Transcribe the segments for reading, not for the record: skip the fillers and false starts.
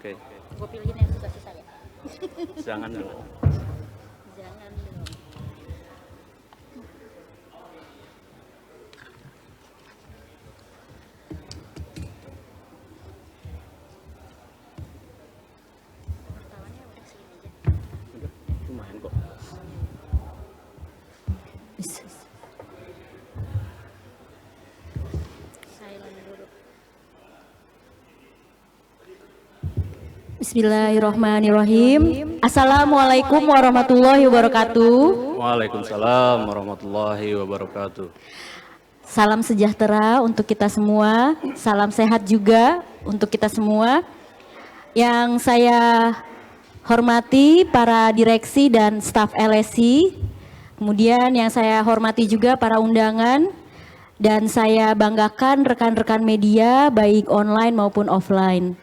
Oke. Gue pilihin yang susah-susah ya. Jangan dulu. Jangan dong. Pertamanya udah segini aja. Lumayan kok. Silent dulu. Bismillahirrahmanirrahim. Assalamualaikum warahmatullahi wabarakatuh. Waalaikumsalam warahmatullahi wabarakatuh. Salam sejahtera untuk kita semua. Salam sehat juga untuk kita semua. Yang saya hormati para direksi dan staf LSI. Kemudian yang saya hormati juga para undangan. Dan saya banggakan rekan-rekan media baik online maupun offline.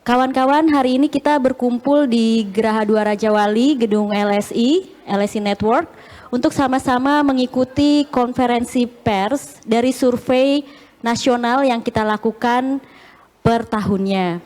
Kawan-kawan, hari ini kita berkumpul di Geraha 2 Raja Wali, gedung LSI Network, untuk sama-sama mengikuti konferensi pers dari survei nasional yang kita lakukan per tahunnya.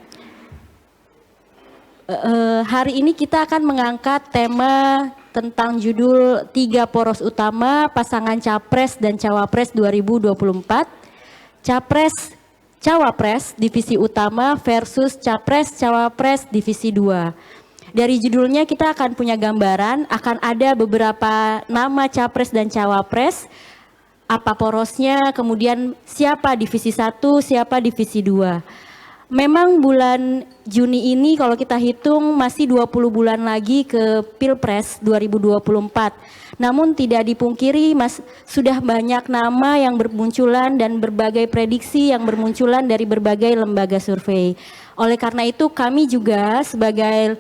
Hari ini kita akan mengangkat tema tentang judul 3 poros utama pasangan Capres dan Cawapres 2024, Capres Cawapres divisi utama versus Capres Cawapres divisi 2. Dari judulnya kita akan punya gambaran, akan ada beberapa nama Capres dan Cawapres, apa porosnya, kemudian siapa divisi 1, siapa divisi 2. Memang bulan Juni ini kalau kita hitung masih 20 bulan lagi ke Pilpres 2024. Namun tidak dipungkiri sudah banyak nama yang bermunculan dan berbagai prediksi yang bermunculan dari berbagai lembaga survei. Oleh karena itu kami juga sebagai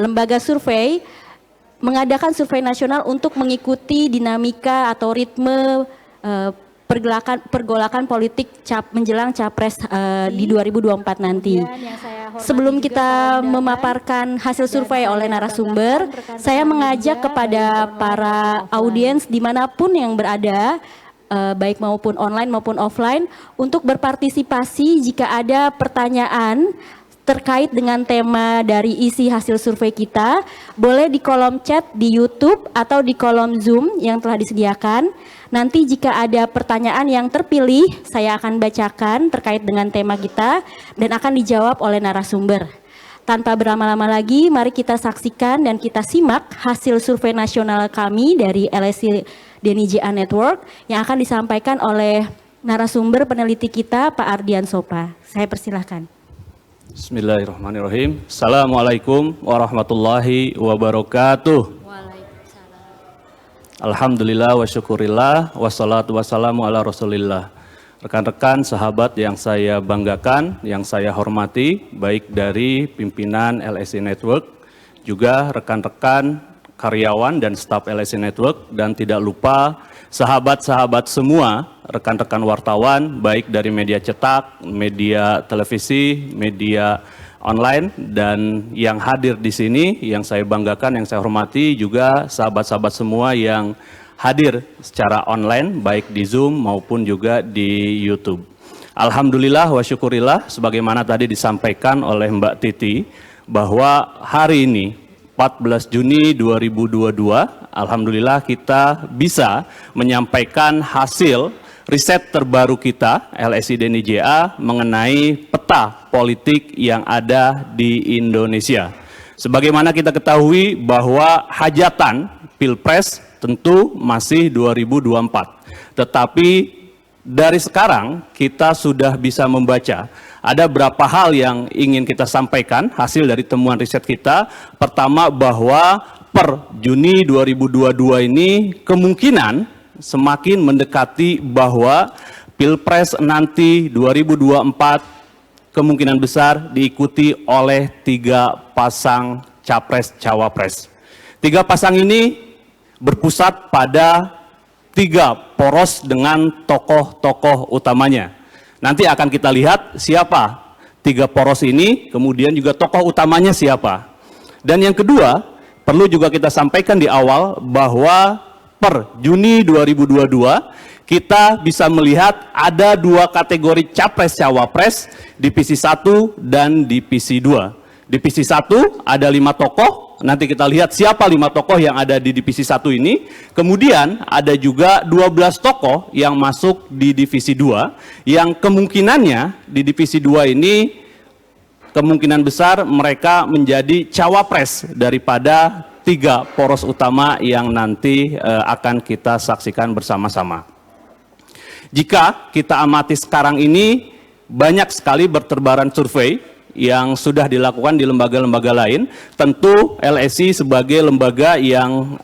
lembaga survei mengadakan survei nasional untuk mengikuti dinamika atau ritme pergolakan politik menjelang Capres di 2024 nanti. Sebelum kita memaparkan hasil survei oleh narasumber, saya mengajak kepada para audiens dimanapun yang berada, baik maupun online maupun offline, untuk berpartisipasi jika ada pertanyaan terkait dengan tema dari isi hasil survei kita, boleh di kolom chat di YouTube atau di kolom Zoom yang telah disediakan. Nanti jika ada pertanyaan yang terpilih, saya akan bacakan terkait dengan tema kita dan akan dijawab oleh narasumber. Tanpa berlama-lama lagi, mari kita saksikan dan kita simak hasil survei nasional kami dari LSI DNIJA Network yang akan disampaikan oleh narasumber peneliti kita, Pak Ardian Sopa. Saya persilahkan. Bismillahirrahmanirrahim. Assalamualaikum warahmatullahi wabarakatuh. Waalaikumsalam. Alhamdulillah wa syukurillah wassalatu wassalamu ala rasulillah. Rekan-rekan sahabat yang saya banggakan, yang saya hormati, baik dari pimpinan LSI Network, juga rekan-rekan karyawan dan staf LSI Network, dan tidak lupa sahabat-sahabat semua, rekan-rekan wartawan, baik dari media cetak, media televisi, media online, dan yang hadir di sini, yang saya banggakan, yang saya hormati, juga sahabat-sahabat semua yang hadir secara online, baik di Zoom maupun juga di YouTube. Alhamdulillah wa syukurillah, sebagaimana tadi disampaikan oleh Mbak Titi, bahwa hari ini, 14 Juni 2022, alhamdulillah kita bisa menyampaikan hasil riset terbaru kita, LSI DNIJA, mengenai peta politik yang ada di Indonesia. Sebagaimana kita ketahui bahwa hajatan Pilpres tentu masih 2024. Tetapi dari sekarang kita sudah bisa membaca ada beberapa hal yang ingin kita sampaikan hasil dari temuan riset kita. Pertama, bahwa per Juni 2022 ini kemungkinan semakin mendekati bahwa Pilpres nanti 2024 kemungkinan besar diikuti oleh 3 pasang Capres-Cawapres. 3 pasang ini berpusat pada 3 poros dengan tokoh-tokoh utamanya. Nanti akan kita lihat siapa 3 poros ini, kemudian juga tokoh utamanya siapa. Dan yang kedua, perlu juga kita sampaikan di awal bahwa per Juni 2022 kita bisa melihat ada dua kategori capres-cawapres, divisi 1 dan divisi 2. Divisi 1 ada 5 tokoh, nanti kita lihat siapa 5 tokoh yang ada di divisi 1 ini. Kemudian ada juga 12 tokoh yang masuk di divisi 2, yang kemungkinannya di divisi 2 ini kemungkinan besar mereka menjadi cawapres daripada 3 poros utama yang nanti akan kita saksikan bersama-sama. Jika kita amati sekarang ini, banyak sekali berterbaran survei yang sudah dilakukan di lembaga-lembaga lain. Tentu LSI sebagai lembaga yang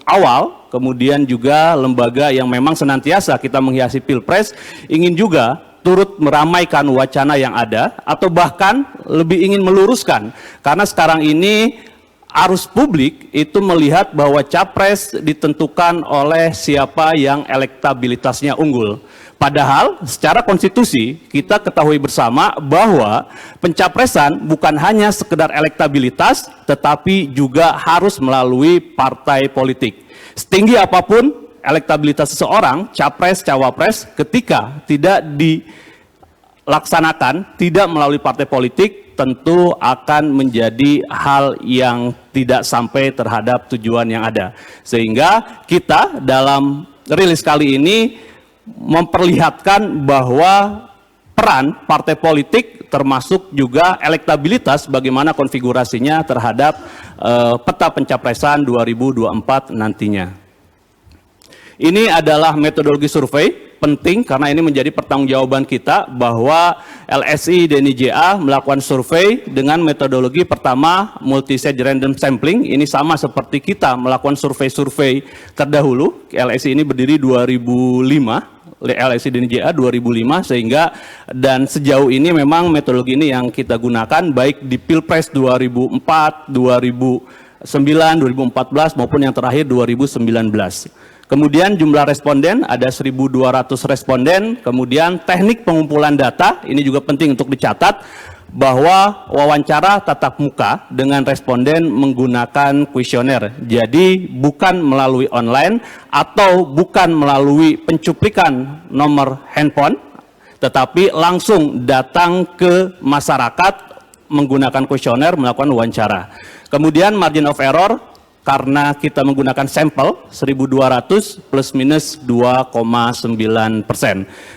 awal, kemudian juga lembaga yang memang senantiasa kita menghiasi Pilpres, ingin juga turut meramaikan wacana yang ada, atau bahkan lebih ingin meluruskan. Karena sekarang ini arus publik itu melihat bahwa capres ditentukan oleh siapa yang elektabilitasnya unggul. Padahal secara konstitusi kita ketahui bersama bahwa pencapresan bukan hanya sekedar elektabilitas, tetapi juga harus melalui partai politik. Setinggi apapun elektabilitas seseorang, capres, cawapres, ketika tidak dilaksanakan, tidak melalui partai politik, tentu akan menjadi hal yang tidak sampai terhadap tujuan yang ada. Sehingga kita dalam rilis kali ini memperlihatkan bahwa peran partai politik termasuk juga elektabilitas bagaimana konfigurasinya terhadap peta pencapresan 2024 nantinya. Ini adalah metodologi survei, penting karena ini menjadi pertanggungjawaban kita bahwa LSI DNIJA melakukan survei dengan metodologi pertama multi-stage random sampling. Ini sama seperti kita melakukan survei-survei terdahulu. LSI ini berdiri 2005. LSI DNIJA 2005, sehingga dan sejauh ini memang metodologi ini yang kita gunakan baik di Pilpres 2004, 2009, 2014 maupun yang terakhir 2019. Kemudian jumlah responden ada 1.200 responden. Kemudian teknik pengumpulan data, ini juga penting untuk dicatat bahwa wawancara tatap muka dengan responden menggunakan kuesioner. Jadi bukan melalui online atau bukan melalui pencuplikan nomor handphone, tetapi langsung datang ke masyarakat menggunakan kuesioner melakukan wawancara. Kemudian margin of error, karena kita menggunakan sampel 1.200 plus minus 2,9%.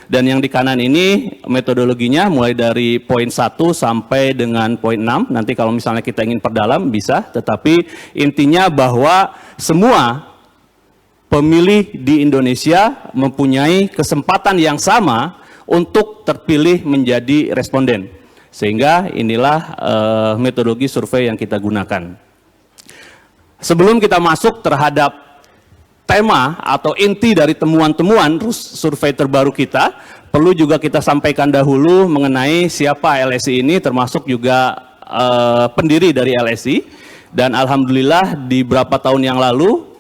Dan yang di kanan ini metodologinya mulai dari poin 1 sampai dengan poin 6. Nanti kalau misalnya kita ingin perdalam bisa, tetapi intinya bahwa semua pemilih di Indonesia mempunyai kesempatan yang sama untuk terpilih menjadi responden. Sehingga inilah metodologi survei yang kita gunakan. Sebelum kita masuk terhadap tema atau inti dari temuan-temuan survei terbaru kita, perlu juga kita sampaikan dahulu mengenai siapa LSI ini, termasuk juga pendiri dari LSI. Dan alhamdulillah di beberapa tahun yang lalu,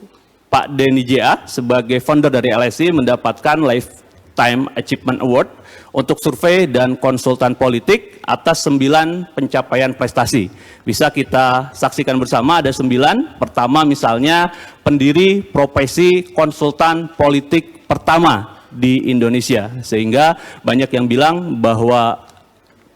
Pak DNIJA sebagai founder dari LSI mendapatkan Lifetime Achievement Award untuk survei dan konsultan politik atas 9 pencapaian prestasi. Bisa kita saksikan bersama, ada 9. Pertama misalnya pendiri profesi konsultan politik pertama di Indonesia. Sehingga banyak yang bilang bahwa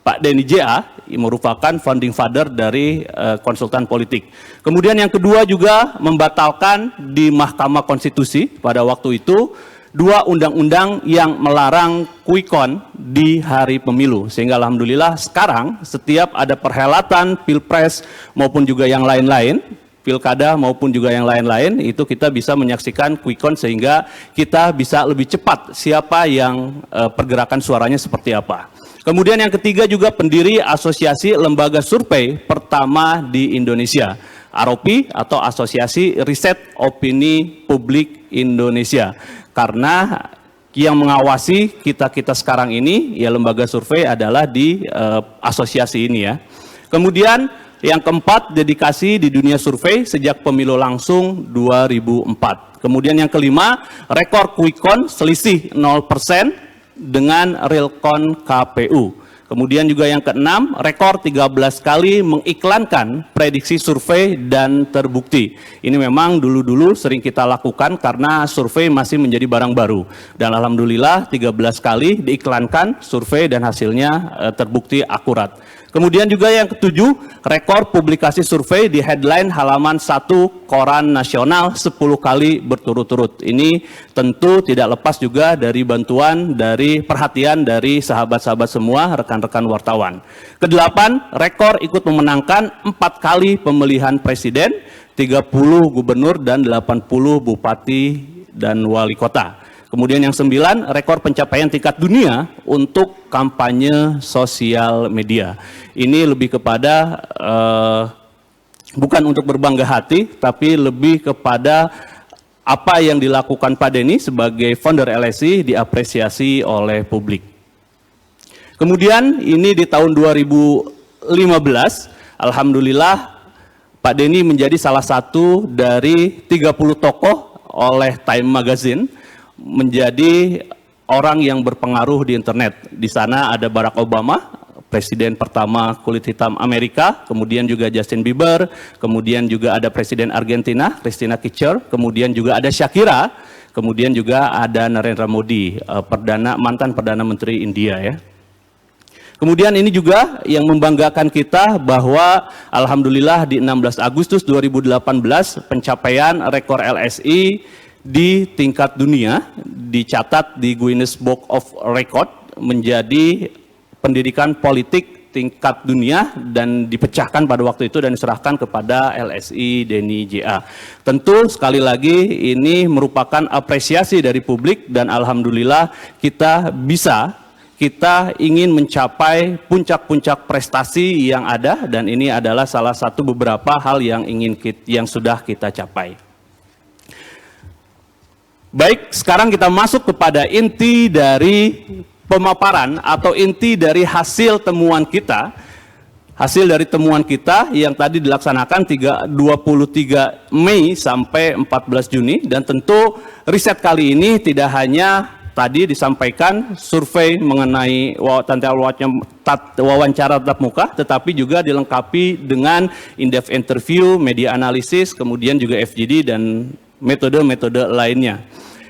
Pak DNIJA merupakan founding father dari konsultan politik. Kemudian yang kedua juga membatalkan di Mahkamah Konstitusi pada waktu itu 2 undang-undang yang melarang quick count di hari pemilu. Sehingga alhamdulillah sekarang setiap ada perhelatan Pilpres maupun juga yang lain-lain, Pilkada maupun juga yang lain-lain, itu kita bisa menyaksikan quick count sehingga kita bisa lebih cepat siapa yang pergerakan suaranya seperti apa. Kemudian yang ketiga juga pendiri Asosiasi Lembaga Survei pertama di Indonesia, AROPI atau Asosiasi Riset Opini Publik Indonesia. Karena yang mengawasi kita-kita sekarang ini, ya lembaga survei adalah di asosiasi ini ya. Kemudian yang keempat, dedikasi di dunia survei sejak pemilu langsung 2004. Kemudian yang kelima, rekor quick count selisih 0% dengan real count KPU. Kemudian juga yang keenam, rekor 13 kali mengiklankan prediksi survei dan terbukti. Ini memang dulu-dulu sering kita lakukan karena survei masih menjadi barang baru. Dan alhamdulillah 13 kali diiklankan survei dan hasilnya terbukti akurat. Kemudian juga yang ketujuh, rekor publikasi survei di headline halaman 1 koran nasional 10 kali berturut-turut. Ini tentu tidak lepas juga dari bantuan, dari perhatian dari sahabat-sahabat semua, rekan-rekan wartawan. Kedelapan, rekor ikut memenangkan 4 kali pemilihan presiden, 30 gubernur dan 80 bupati dan wali kota. Kemudian yang 9, rekor pencapaian tingkat dunia untuk kampanye sosial media. Ini lebih kepada bukan untuk berbangga hati, tapi lebih kepada apa yang dilakukan Pak Denny sebagai founder LSI diapresiasi oleh publik. Kemudian ini di tahun 2015, alhamdulillah Pak Denny menjadi salah satu dari 30 tokoh oleh Time Magazine menjadi orang yang berpengaruh di internet. Di sana ada Barack Obama, presiden pertama kulit hitam Amerika, kemudian juga Justin Bieber, kemudian juga ada presiden Argentina, Christina Kirchner, kemudian juga ada Shakira, kemudian juga ada Narendra Modi, mantan Perdana Menteri India ya. Kemudian ini juga yang membanggakan kita bahwa alhamdulillah di 16 Agustus 2018 pencapaian rekor LSI di tingkat dunia dicatat di Guinness Book of Record menjadi pendidikan politik tingkat dunia dan dipecahkan pada waktu itu dan diserahkan kepada LSI Denny JA. Tentu sekali lagi ini merupakan apresiasi dari publik dan alhamdulillah kita ingin mencapai puncak-puncak prestasi yang ada dan ini adalah salah satu beberapa hal yang sudah kita capai. Baik, sekarang kita masuk kepada inti dari pemaparan atau inti dari hasil temuan kita. Hasil dari temuan kita yang tadi dilaksanakan 23 Mei sampai 14 Juni. Dan tentu riset kali ini tidak hanya tadi disampaikan survei mengenai wawancara tatap muka, tetapi juga dilengkapi dengan in-depth interview, media analisis, kemudian juga FGD dan metode-metode lainnya.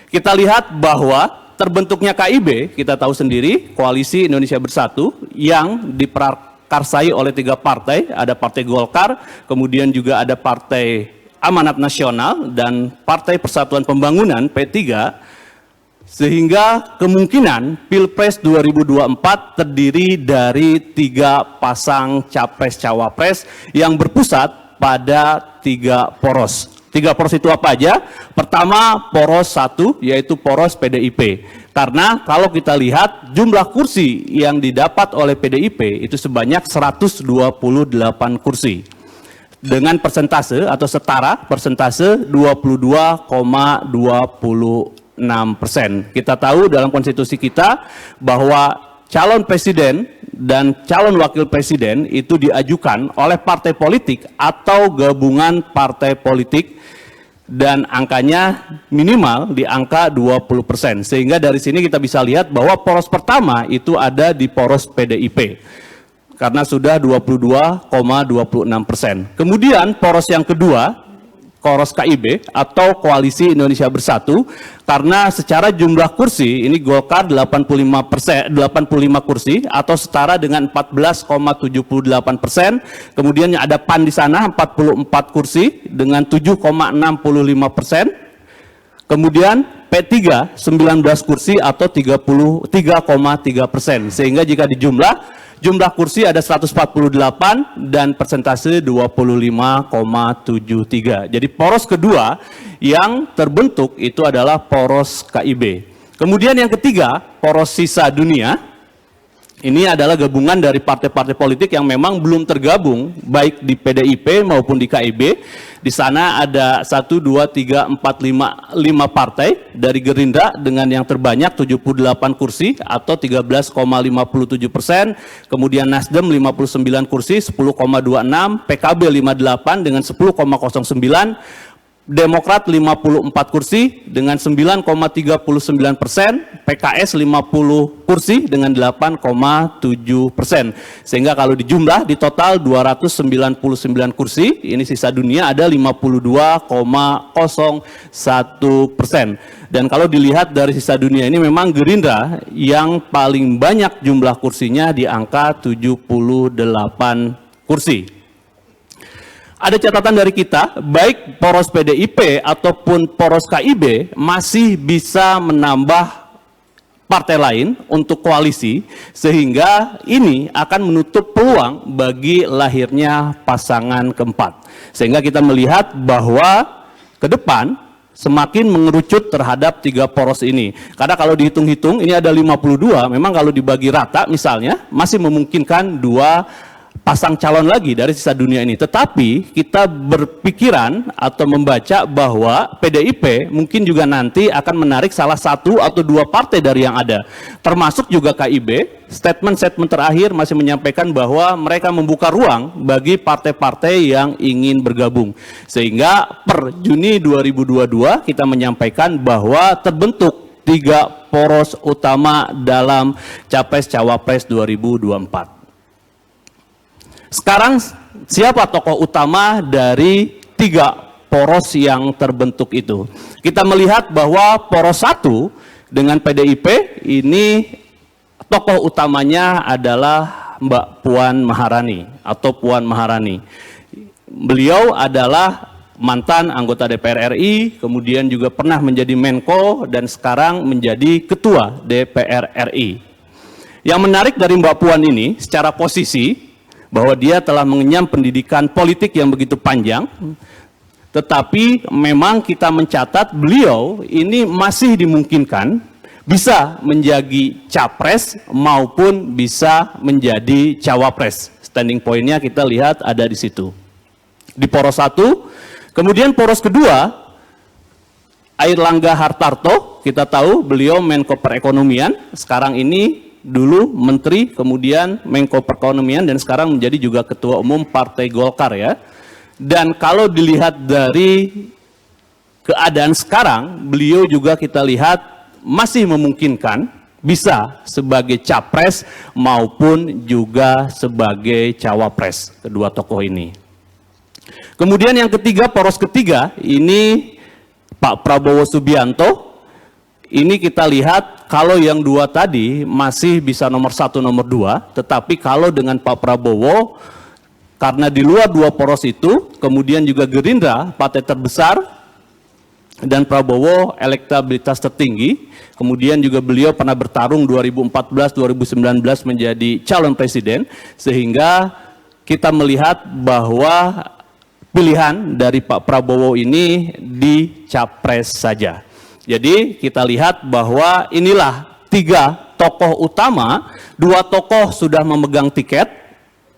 Kita lihat bahwa terbentuknya KIB, kita tahu sendiri, Koalisi Indonesia Bersatu, yang diprakarsai oleh 3 partai, ada Partai Golkar, kemudian juga ada Partai Amanat Nasional, dan Partai Persatuan Pembangunan, P3, sehingga kemungkinan Pilpres 2024 terdiri dari 3 pasang Capres-Cawapres yang berpusat pada 3 poros. 3 poros itu apa aja? Pertama, poros 1 yaitu poros PDIP. Karena kalau kita lihat jumlah kursi yang didapat oleh PDIP itu sebanyak 128 kursi. Dengan persentase atau setara persentase 22,26%. Kita tahu dalam konstitusi kita bahwa calon presiden dan calon wakil presiden itu diajukan oleh partai politik atau gabungan partai politik dan angkanya minimal di angka 20%. Sehingga dari sini kita bisa lihat bahwa poros pertama itu ada di poros PDIP karena sudah 22,26%. Kemudian poros yang kedua, poros KIB atau Koalisi Indonesia Bersatu, karena secara jumlah kursi ini Golkar 85 kursi atau setara dengan 14,78%. Kemudian ada PAN di sana 44 kursi dengan 7,65%. Kemudian P3 19 kursi atau 33,3%. Sehingga jika jumlah kursi ada 148 dan persentase 25,73. Jadi poros kedua yang terbentuk itu adalah poros KIB. Kemudian yang ketiga, poros sisa dunia. Ini adalah gabungan dari partai-partai politik yang memang belum tergabung baik di PDIP maupun di KIB. Di sana ada 1, 2, 3, 4, 5 partai dari Gerindra dengan yang terbanyak 78 kursi atau 13,57%. Kemudian Nasdem 59 kursi 10,26, PKB 58 dengan 10,09, Demokrat 54 kursi dengan 9,39%, PKS 50 kursi dengan 8,7%. Sehingga kalau dijumlah di total 299 kursi, ini sisa dunia ada 52,01%. Dan kalau dilihat dari sisa dunia ini memang Gerindra yang paling banyak jumlah kursinya di angka 78 kursi. Ada catatan dari kita, baik poros PDIP ataupun poros KIB masih bisa menambah partai lain untuk koalisi, sehingga ini akan menutup peluang bagi lahirnya pasangan keempat. Sehingga kita melihat bahwa ke depan semakin mengerucut terhadap 3 poros ini. Karena kalau dihitung-hitung ini ada 52, memang kalau dibagi rata misalnya masih memungkinkan 2 pasang calon lagi dari sisa dunia ini. Tetapi kita berpikiran atau membaca bahwa PDIP mungkin juga nanti akan menarik salah 1 atau 2 partai dari yang ada. Termasuk juga KIB, statement-statement terakhir masih menyampaikan bahwa mereka membuka ruang bagi partai-partai yang ingin bergabung. Sehingga per Juni 2022 kita menyampaikan bahwa terbentuk 3 poros utama dalam Capres-Cawapres 2024. Sekarang siapa tokoh utama dari 3 poros yang terbentuk itu? Kita melihat bahwa poros 1 dengan PDIP ini tokoh utamanya adalah Mbak Puan Maharani atau Puan Maharani. Beliau adalah mantan anggota DPR RI, kemudian juga pernah menjadi Menko dan sekarang menjadi Ketua DPR RI. Yang menarik dari Mbak Puan ini secara posisi bahwa dia telah mengenyam pendidikan politik yang begitu panjang, tetapi memang kita mencatat beliau ini masih dimungkinkan bisa menjadi capres maupun bisa menjadi cawapres. Standing point-nya kita lihat ada di situ. Di poros 1, kemudian poros kedua, Airlangga Hartarto, kita tahu beliau Menko Perekonomian, sekarang ini dulu Menteri, kemudian Menko Perekonomian, dan sekarang menjadi juga Ketua Umum Partai Golkar ya. Dan kalau dilihat dari keadaan sekarang, beliau juga kita lihat masih memungkinkan bisa sebagai capres maupun juga sebagai cawapres, kedua tokoh ini. Kemudian yang ketiga, poros ketiga, ini Pak Prabowo Subianto. Ini kita lihat kalau yang 2 tadi masih bisa nomor 1, nomor 2, tetapi kalau dengan Pak Prabowo, karena di luar 2 poros itu, kemudian juga Gerindra, partai terbesar, dan Prabowo elektabilitas tertinggi, kemudian juga beliau pernah bertarung 2014-2019 menjadi calon presiden, sehingga kita melihat bahwa pilihan dari Pak Prabowo ini di capres saja. Jadi kita lihat bahwa inilah 3 tokoh utama, 2 tokoh sudah memegang tiket,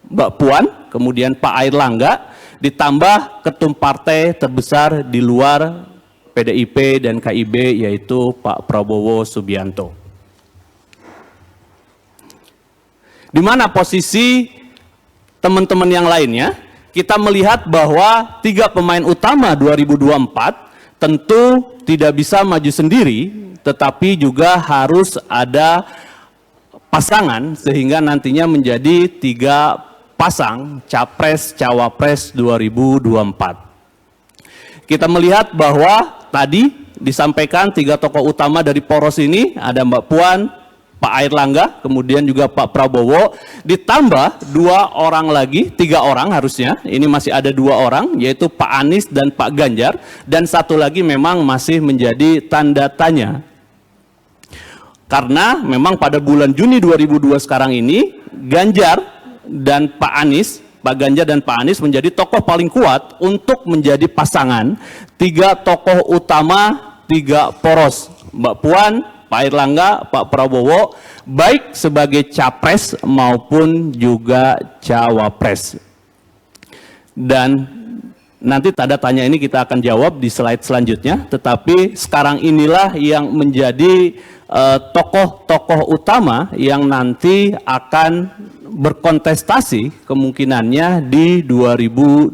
Mbak Puan, kemudian Pak Airlangga, ditambah ketum partai terbesar di luar PDIP dan KIB yaitu Pak Prabowo Subianto. Di mana posisi teman-teman yang lainnya? Kita melihat bahwa 3 pemain utama 2024 tentu tidak bisa maju sendiri, tetapi juga harus ada pasangan sehingga nantinya menjadi 3 pasang capres cawapres 2024. Kita melihat bahwa tadi disampaikan 3 tokoh utama dari poros ini ada Mbak Puan, Pak Airlangga, kemudian juga Pak Prabowo, ditambah 2 orang lagi, 3 orang harusnya, ini masih ada 2 orang, yaitu Pak Anies dan Pak Ganjar, dan 1 lagi memang masih menjadi tanda tanya. Karena memang pada bulan Juni 2002 sekarang ini, Ganjar dan Pak Anies, Pak Ganjar dan Pak Anies menjadi tokoh paling kuat untuk menjadi pasangan 3 tokoh utama 3 poros, Mbak Puan, Pak Airlangga, Pak Prabowo, baik sebagai capres maupun juga cawapres. Dan nanti tanda tanya ini kita akan jawab di slide selanjutnya, tetapi sekarang inilah yang menjadi tokoh-tokoh utama yang nanti akan berkontestasi kemungkinannya di 2024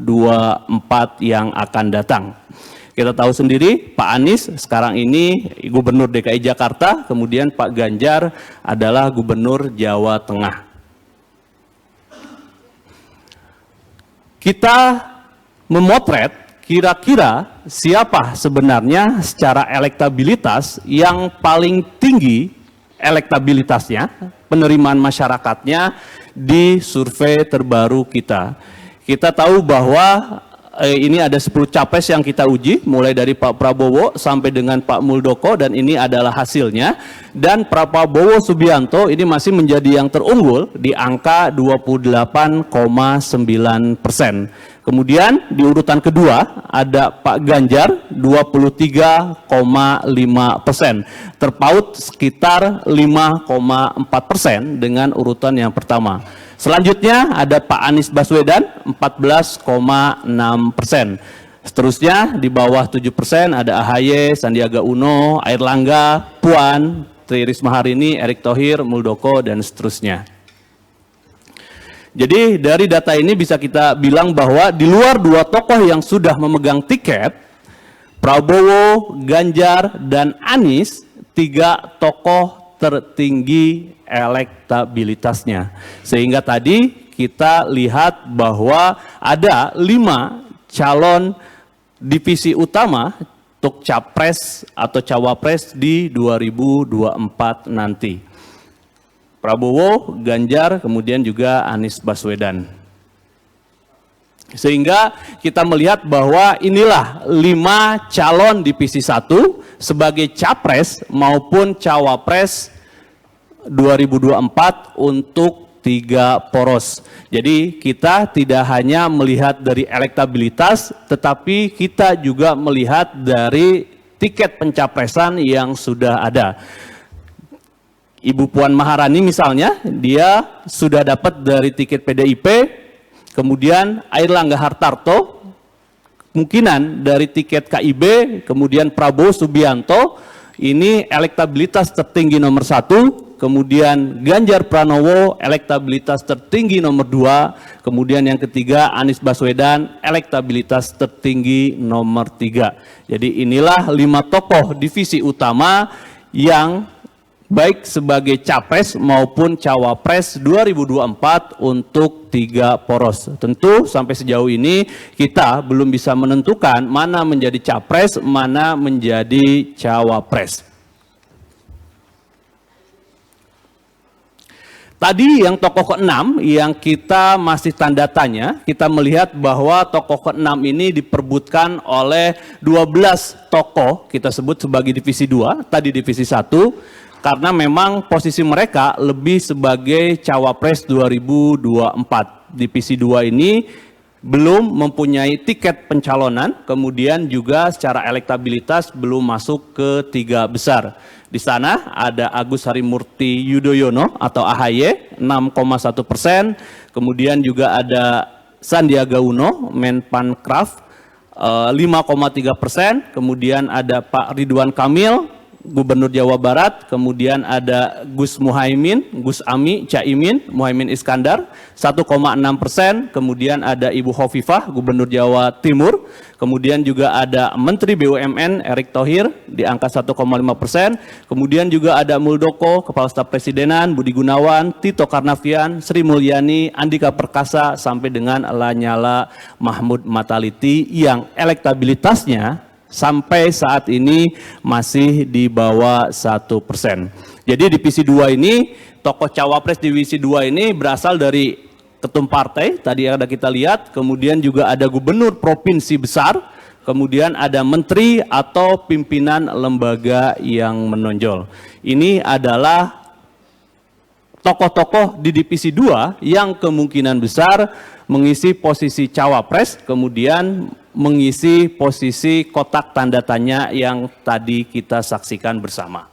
yang akan datang. Kita tahu sendiri Pak Anies sekarang ini Gubernur DKI Jakarta, kemudian Pak Ganjar adalah Gubernur Jawa Tengah. Kita memotret kira-kira siapa sebenarnya secara elektabilitas yang paling tinggi elektabilitasnya, penerimaan masyarakatnya di survei terbaru kita. Kita tahu bahwa ini ada 10 capres yang kita uji, mulai dari Pak Prabowo sampai dengan Pak Muldoko, dan ini adalah hasilnya. Dan Pak Prabowo Subianto ini masih menjadi yang terunggul di angka 28,9%. Kemudian di urutan kedua ada Pak Ganjar 23,5%, terpaut sekitar 5,4% dengan urutan yang pertama. Selanjutnya ada Pak Anies Baswedan 14,6%. Seterusnya di bawah 7% ada AHY, Sandiaga Uno, Airlangga, Puan, Tri Risma Harini, Erick Thohir, Muldoko, dan seterusnya. Jadi dari data ini bisa kita bilang bahwa di luar 2 tokoh yang sudah memegang tiket, Prabowo, Ganjar, dan Anies, 3 tokoh tertinggi elektabilitasnya. Sehingga tadi kita lihat bahwa ada 5 calon divisi utama untuk capres atau cawapres di 2024 nanti. Prabowo, Ganjar, kemudian juga Anies Baswedan. Sehingga kita melihat bahwa inilah 5 calon divisi 1 sebagai capres maupun cawapres 2024 untuk 3 poros. Jadi kita tidak hanya melihat dari elektabilitas, tetapi kita juga melihat dari tiket pencapresan yang sudah ada. Ibu Puan Maharani misalnya, dia sudah dapat dari tiket PDIP, kemudian Airlangga Hartarto, kemungkinan dari tiket KIB, kemudian Prabowo Subianto, ini elektabilitas tertinggi nomor 1, kemudian Ganjar Pranowo elektabilitas tertinggi nomor 2, kemudian yang ketiga Anies Baswedan elektabilitas tertinggi nomor 3. Jadi inilah 5 tokoh divisi utama yang baik sebagai capres maupun cawapres 2024 untuk 3 poros. Tentu sampai sejauh ini kita belum bisa menentukan mana menjadi capres, mana menjadi cawapres. Tadi yang tokoh ke-6 yang kita masih tanda tanya, kita melihat bahwa tokoh ke-6 ini diperbutkan oleh 12 tokoh, kita sebut sebagai divisi 2, tadi divisi 1, karena memang posisi mereka lebih sebagai cawapres 2024. Divisi 2 ini belum mempunyai tiket pencalonan, kemudian juga secara elektabilitas belum masuk ke 3 besar. Di sana ada Agus Harimurti Yudhoyono atau AHY 6,1%, kemudian juga ada Sandiaga Uno Menparekraf 5,3%, kemudian ada Pak Ridwan Kamil Gubernur Jawa Barat, kemudian ada Gus Muhaimin, Gus Ami, Caimin, Muhaimin Iskandar 1,6%, kemudian ada Ibu Hovifah Gubernur Jawa Timur, kemudian juga ada Menteri BUMN Erick Thohir di angka 1,5%, kemudian juga ada Muldoko, Kepala Staf Presidenan, Budi Gunawan, Tito Karnavian, Sri Mulyani, Andika Perkasa, sampai dengan Lanyala Mahmud Mataliti yang elektabilitasnya sampai saat ini masih di bawah 1%. Jadi divisi 2 ini, tokoh cawapres divisi 2 ini berasal dari ketum partai, tadi ada kita lihat, kemudian juga ada gubernur provinsi besar, kemudian ada menteri atau pimpinan lembaga yang menonjol. Ini adalah tokoh-tokoh di divisi 2 yang kemungkinan besar mengisi posisi cawapres, kemudian mengisi posisi kotak tanda tanya yang tadi kita saksikan bersama.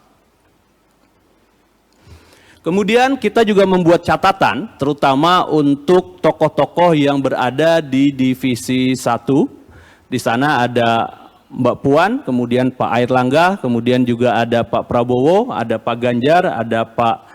Kemudian kita juga membuat catatan terutama untuk tokoh-tokoh yang berada di divisi 1. Di sana ada Mbak Puan, kemudian Pak Airlangga, kemudian juga ada Pak Prabowo, ada Pak Ganjar, ada Pak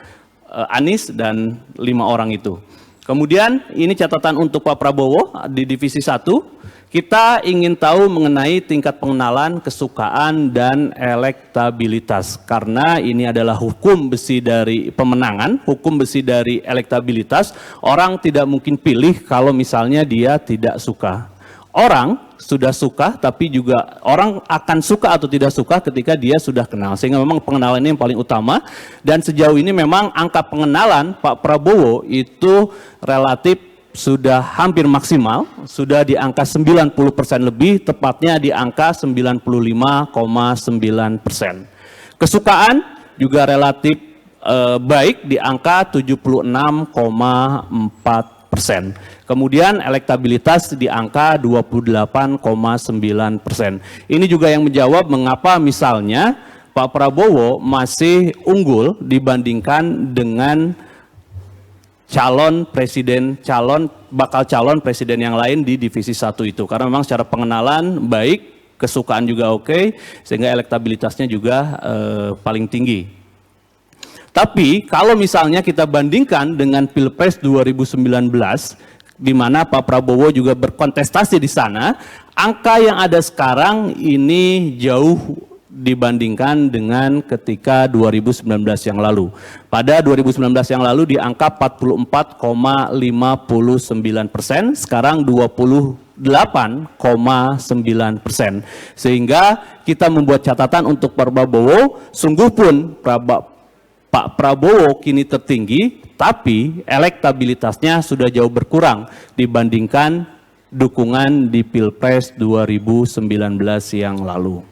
Anies, dan 5 orang itu. Kemudian ini catatan untuk Pak Prabowo di divisi 1. Kita ingin tahu mengenai tingkat pengenalan, kesukaan, dan elektabilitas. Karena ini adalah hukum besi dari pemenangan, hukum besi dari elektabilitas. Orang tidak mungkin pilih kalau misalnya dia tidak suka. Orang sudah suka, tapi juga orang akan suka atau tidak suka ketika dia sudah kenal. Sehingga memang pengenalan ini yang paling utama. Dan sejauh ini memang angka pengenalan Pak Prabowo itu relatif sudah hampir maksimal, sudah di angka 90% lebih, tepatnya di angka 95,9%. Kesukaan juga relatif baik di angka 76,4%. Kemudian elektabilitas di angka 28,9%. Ini juga yang menjawab mengapa misalnya Pak Prabowo masih unggul dibandingkan dengan bakal calon presiden yang lain di divisi 1 itu. Karena memang secara pengenalan baik, kesukaan juga oke, sehingga elektabilitasnya juga paling tinggi. Tapi kalau misalnya kita bandingkan dengan Pilpres 2019, di mana Pak Prabowo juga berkontestasi di sana, angka yang ada sekarang ini jauh dibandingkan dengan ketika 2019 yang lalu. Pada 2019 yang lalu di angka 44,59%, sekarang 28,9%. Sehingga kita membuat catatan untuk Pak Prabowo, sungguh pun Pak Prabowo kini tertinggi, tapi elektabilitasnya sudah jauh berkurang dibandingkan dukungan di Pilpres 2019 yang lalu.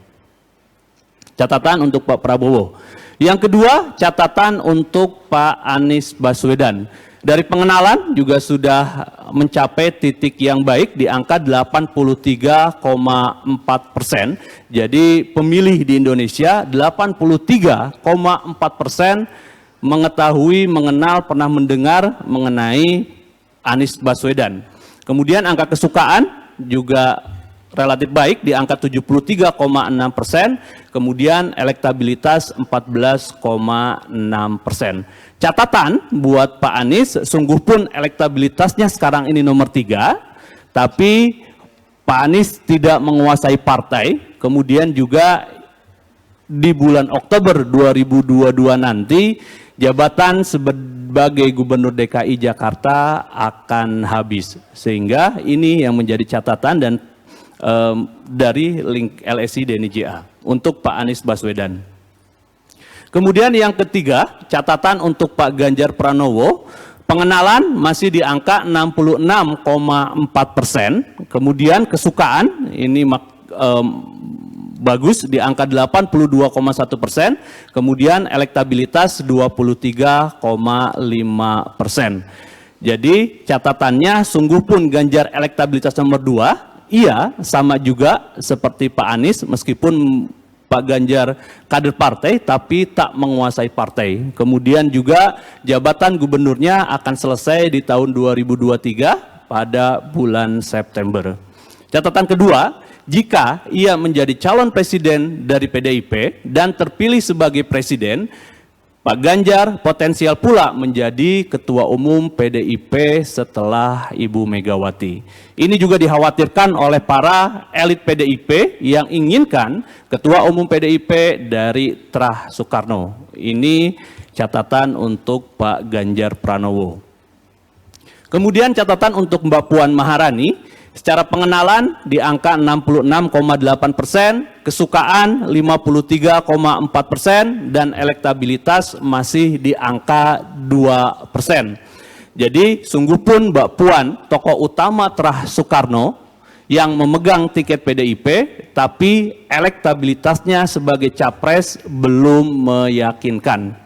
Catatan untuk Pak Prabowo. Yang kedua, catatan untuk Pak Anies Baswedan. Dari pengenalan juga sudah mencapai titik yang baik di angka 83,4%. Jadi pemilih di Indonesia 83,4% mengetahui, mengenal, pernah mendengar mengenai Anies Baswedan. Kemudian angka kesukaan juga relatif baik di angka 73,6%, kemudian elektabilitas 14,6%. Catatan buat Pak Anies, sungguh pun elektabilitasnya sekarang ini nomor 3, tapi Pak Anies tidak menguasai partai, kemudian juga di bulan Oktober 2022 nanti, jabatan sebagai Gubernur DKI Jakarta akan habis. Sehingga ini yang menjadi catatan dan dari link LSI DNIJA untuk Pak Anies Baswedan. Kemudian yang ketiga, catatan untuk Pak Ganjar Pranowo, pengenalan masih di angka 66,4%, kemudian kesukaan ini bagus di angka 82,1%, kemudian elektabilitas 23,5%. Jadi catatannya sungguh pun Ganjar elektabilitas nomor 2, iya, sama juga seperti Pak Anies, meskipun Pak Ganjar kader partai, tapi tak menguasai partai. Kemudian juga jabatan gubernurnya akan selesai di tahun 2023 pada bulan September. Catatan kedua, jika ia menjadi calon presiden dari PDIP dan terpilih sebagai presiden, Pak Ganjar potensial pula menjadi ketua umum PDIP setelah Ibu Megawati. Ini juga dikhawatirkan oleh para elit PDIP yang inginkan ketua umum PDIP dari Trah Soekarno. Ini catatan untuk Pak Ganjar Pranowo. Kemudian catatan untuk Mbak Puan Maharani. Secara pengenalan di angka 66,8%, kesukaan 53,4%, dan elektabilitas masih di angka 2%. Jadi sungguh pun Mbak Puan, tokoh utama Trah Soekarno yang memegang tiket PDIP, tapi elektabilitasnya sebagai capres belum meyakinkan.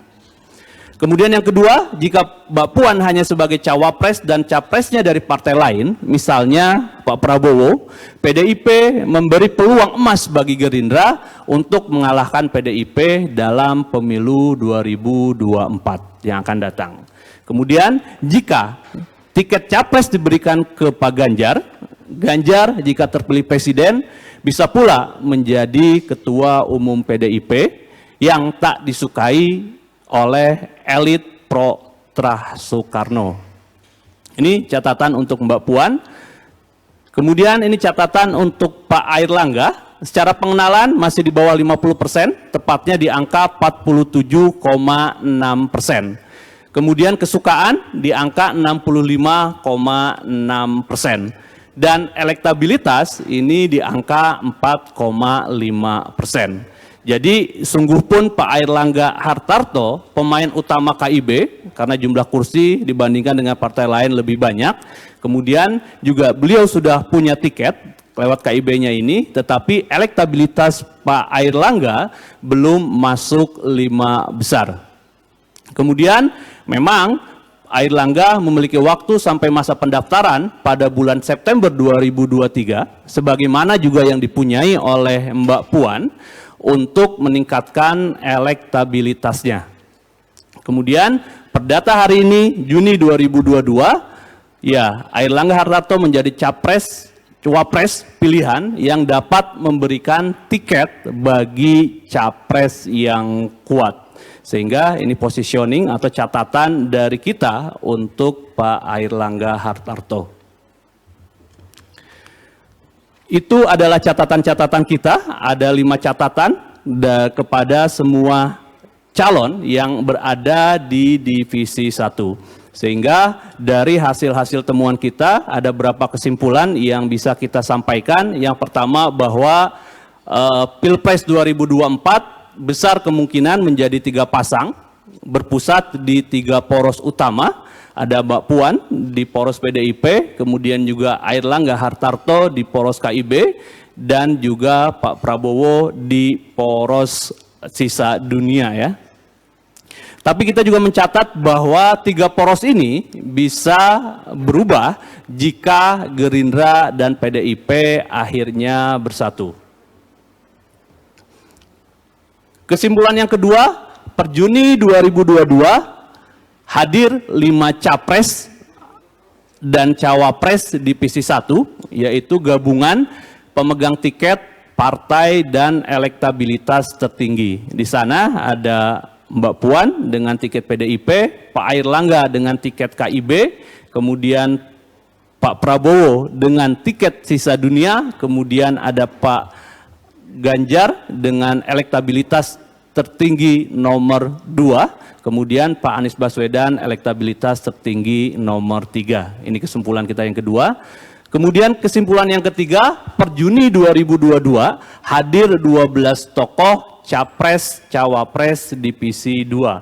Kemudian yang kedua, jika Mbak Puan hanya sebagai cawapres dan capresnya dari partai lain, misalnya Pak Prabowo, PDIP memberi peluang emas bagi Gerindra untuk mengalahkan PDIP dalam pemilu 2024 yang akan datang. Kemudian jika tiket capres diberikan ke Pak Ganjar, Ganjar jika terpilih presiden bisa pula menjadi ketua umum PDIP yang tak disukai oleh elit pro Trah Soekarno. Ini catatan untuk Mbak Puan. Kemudian ini catatan untuk Pak Airlangga. Secara pengenalan masih di bawah 50%, tepatnya di angka 47,6%. Kemudian kesukaan di angka 65,6%. Dan elektabilitas ini di angka 4,5%. Jadi sungguh pun Pak Airlangga Hartarto, pemain utama KIB, karena jumlah kursi dibandingkan dengan partai lain lebih banyak. Kemudian juga beliau sudah punya tiket lewat KIB-nya ini, tetapi elektabilitas Pak Airlangga belum masuk 5 besar. Kemudian memang Airlangga memiliki waktu sampai masa pendaftaran pada bulan September 2023, sebagaimana juga yang dipunyai oleh Mbak Puan, untuk meningkatkan elektabilitasnya. Kemudian perdata hari ini, Juni 2022, ya Airlangga Hartarto menjadi cawapres pilihan yang dapat memberikan tiket bagi capres yang kuat. Sehingga ini positioning atau catatan dari kita untuk Pak Airlangga Hartarto. Itu adalah catatan-catatan kita, ada 5 catatan kepada semua calon yang berada di divisi 1. Sehingga dari hasil-hasil temuan kita ada beberapa kesimpulan yang bisa kita sampaikan. Yang pertama bahwa Pilpres 2024 besar kemungkinan menjadi 3 pasang, berpusat di 3 poros utama. Ada Mbak Puan di poros PDIP, kemudian juga Airlangga Hartarto di poros KIB, dan juga Pak Prabowo di poros sisa dunia ya. Tapi kita juga mencatat bahwa 3 poros ini bisa berubah jika Gerindra dan PDIP akhirnya bersatu. Kesimpulan yang kedua, per Juni 2022 hadir 5 capres dan cawapres divisi 1, yaitu gabungan pemegang tiket partai dan elektabilitas tertinggi. Di sana ada Mbak Puan dengan tiket PDIP, Pak Airlangga dengan tiket KIB, kemudian Pak Prabowo dengan tiket sisa dunia, kemudian ada Pak Ganjar dengan elektabilitas tertinggi nomor 2, kemudian Pak Anies Baswedan elektabilitas tertinggi nomor 3. Ini kesimpulan kita yang kedua. Kemudian kesimpulan yang ketiga, per Juni 2022 hadir 12 tokoh capres, cawapres divisi 2.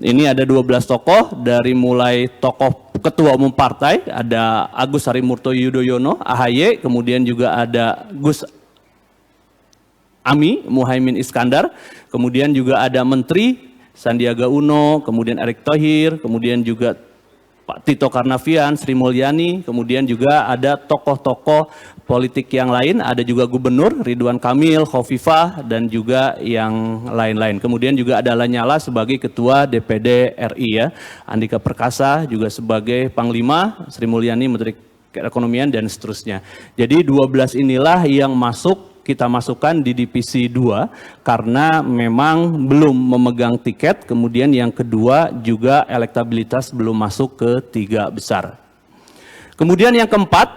Ini ada 12 tokoh, dari mulai tokoh ketua umum partai, ada Agus Harimurti Yudhoyono, AHY, kemudian juga ada Gus Ami, Muhaimin Iskandar, kemudian juga ada Menteri Sandiaga Uno, kemudian Erick Thohir, kemudian juga Pak Tito Karnavian, Sri Mulyani, kemudian juga ada tokoh-tokoh politik yang lain, ada juga Gubernur Ridwan Kamil, Khofifah, dan juga yang lain-lain. Kemudian juga ada Lanyala sebagai Ketua DPD RI ya, Andika Perkasa juga sebagai Panglima, Sri Mulyani Menteri Keekonomian, dan seterusnya. Jadi 12 inilah yang kita masukkan di divisi 2 karena memang belum memegang tiket, kemudian yang kedua juga elektabilitas belum masuk ke 3 besar. Kemudian yang keempat,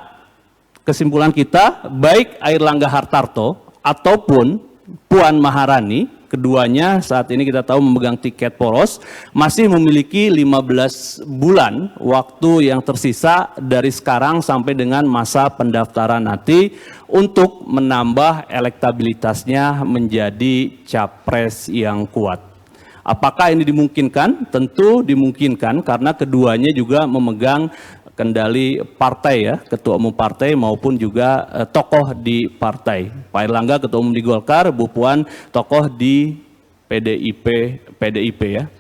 kesimpulan kita, baik Airlangga Hartarto ataupun Puan Maharani, keduanya saat ini kita tahu memegang tiket poros, masih memiliki 15 bulan waktu yang tersisa dari sekarang sampai dengan masa pendaftaran nanti untuk menambah elektabilitasnya menjadi capres yang kuat. Apakah ini dimungkinkan? Tentu dimungkinkan karena keduanya juga memegang kendali partai ya, ketua umum partai maupun juga tokoh di partai. Pak Airlangga ketua umum di Golkar, Bu Puan tokoh di PDIP ya.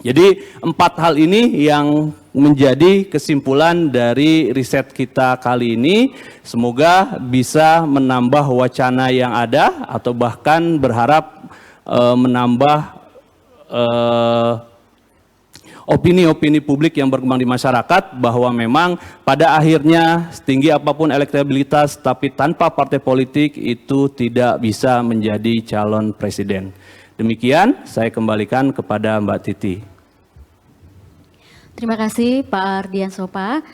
Jadi 4 hal ini yang menjadi kesimpulan dari riset kita kali ini. Semoga bisa menambah wacana yang ada atau bahkan berharap menambah opini-opini publik yang berkembang di masyarakat bahwa memang pada akhirnya setinggi apapun elektabilitas tapi tanpa partai politik itu tidak bisa menjadi calon presiden. Demikian saya kembalikan kepada Mbak Titi. Terima kasih Pak Ardian Sopa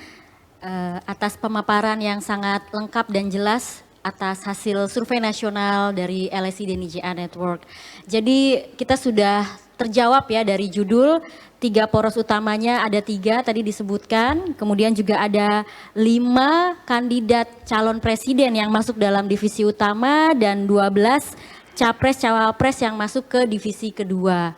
atas pemaparan yang sangat lengkap dan jelas atas hasil survei nasional dari LSI dan IJA Network. Jadi kita sudah terjawab ya dari judul, 3 poros utamanya ada 3 tadi disebutkan, kemudian juga ada 5 kandidat calon presiden yang masuk dalam divisi utama dan 12 capres-cawapres yang masuk ke divisi kedua.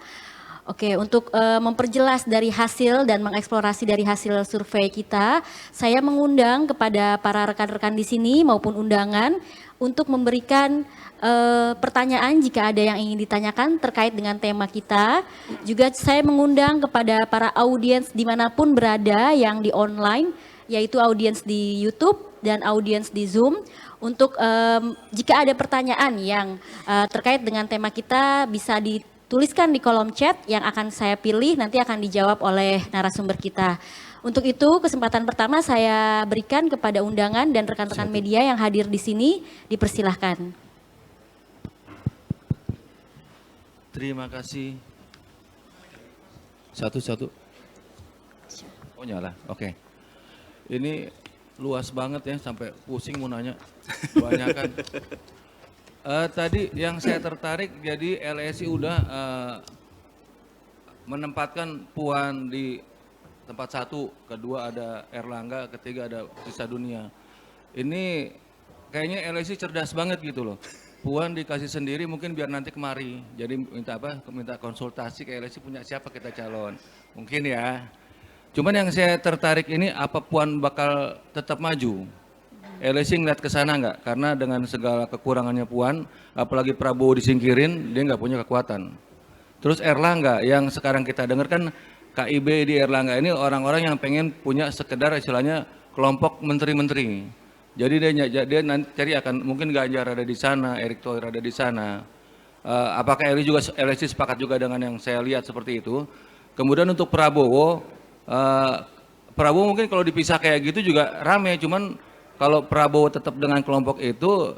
Oke, untuk memperjelas dari hasil dan mengeksplorasi dari hasil survei kita, saya mengundang kepada para rekan-rekan di sini maupun undangan untuk memberikan pertanyaan jika ada yang ingin ditanyakan terkait dengan tema kita. Juga saya mengundang kepada para audiens dimanapun berada yang di online, yaitu audiens di YouTube dan audiens di Zoom. Untuk jika ada pertanyaan yang terkait dengan tema kita bisa dituliskan di kolom chat yang akan saya pilih, nanti akan dijawab oleh narasumber kita. Untuk itu kesempatan pertama saya berikan kepada undangan dan rekan-rekan media yang hadir di sini, dipersilahkan. Terima kasih. Satu-satu. Oh nyala, oke. Ini luas banget ya, sampai pusing mau nanya. Banyak kan. Tadi yang saya tertarik, jadi LSI udah menempatkan Puan di tempat 1, kedua ada Erlangga, ketiga ada Sisa Dunia. Ini kayaknya LSI cerdas banget gitu loh. Puan dikasih sendiri mungkin biar nanti kemari. Jadi minta apa? Minta konsultasi ke LSI punya siapa kita calon. Mungkin ya. Cuman yang saya tertarik ini apa Puan bakal tetap maju? LSI ngeliat ke sana nggak? Karena dengan segala kekurangannya Puan, apalagi Prabowo disingkirin, dia nggak punya kekuatan. Terus Erlangga yang sekarang kita dengar kan KIB di Erlangga ini orang-orang yang pengen punya sekedar istilahnya kelompok menteri-menteri. Jadi dia nanti cari akan mungkin Ganjar ada di sana, Erick Thohir ada di sana. Apakah LSI sepakat juga dengan yang saya lihat seperti itu? Kemudian untuk Prabowo, Prabowo mungkin kalau dipisah kayak gitu juga rame. Cuman kalau Prabowo tetap dengan kelompok itu,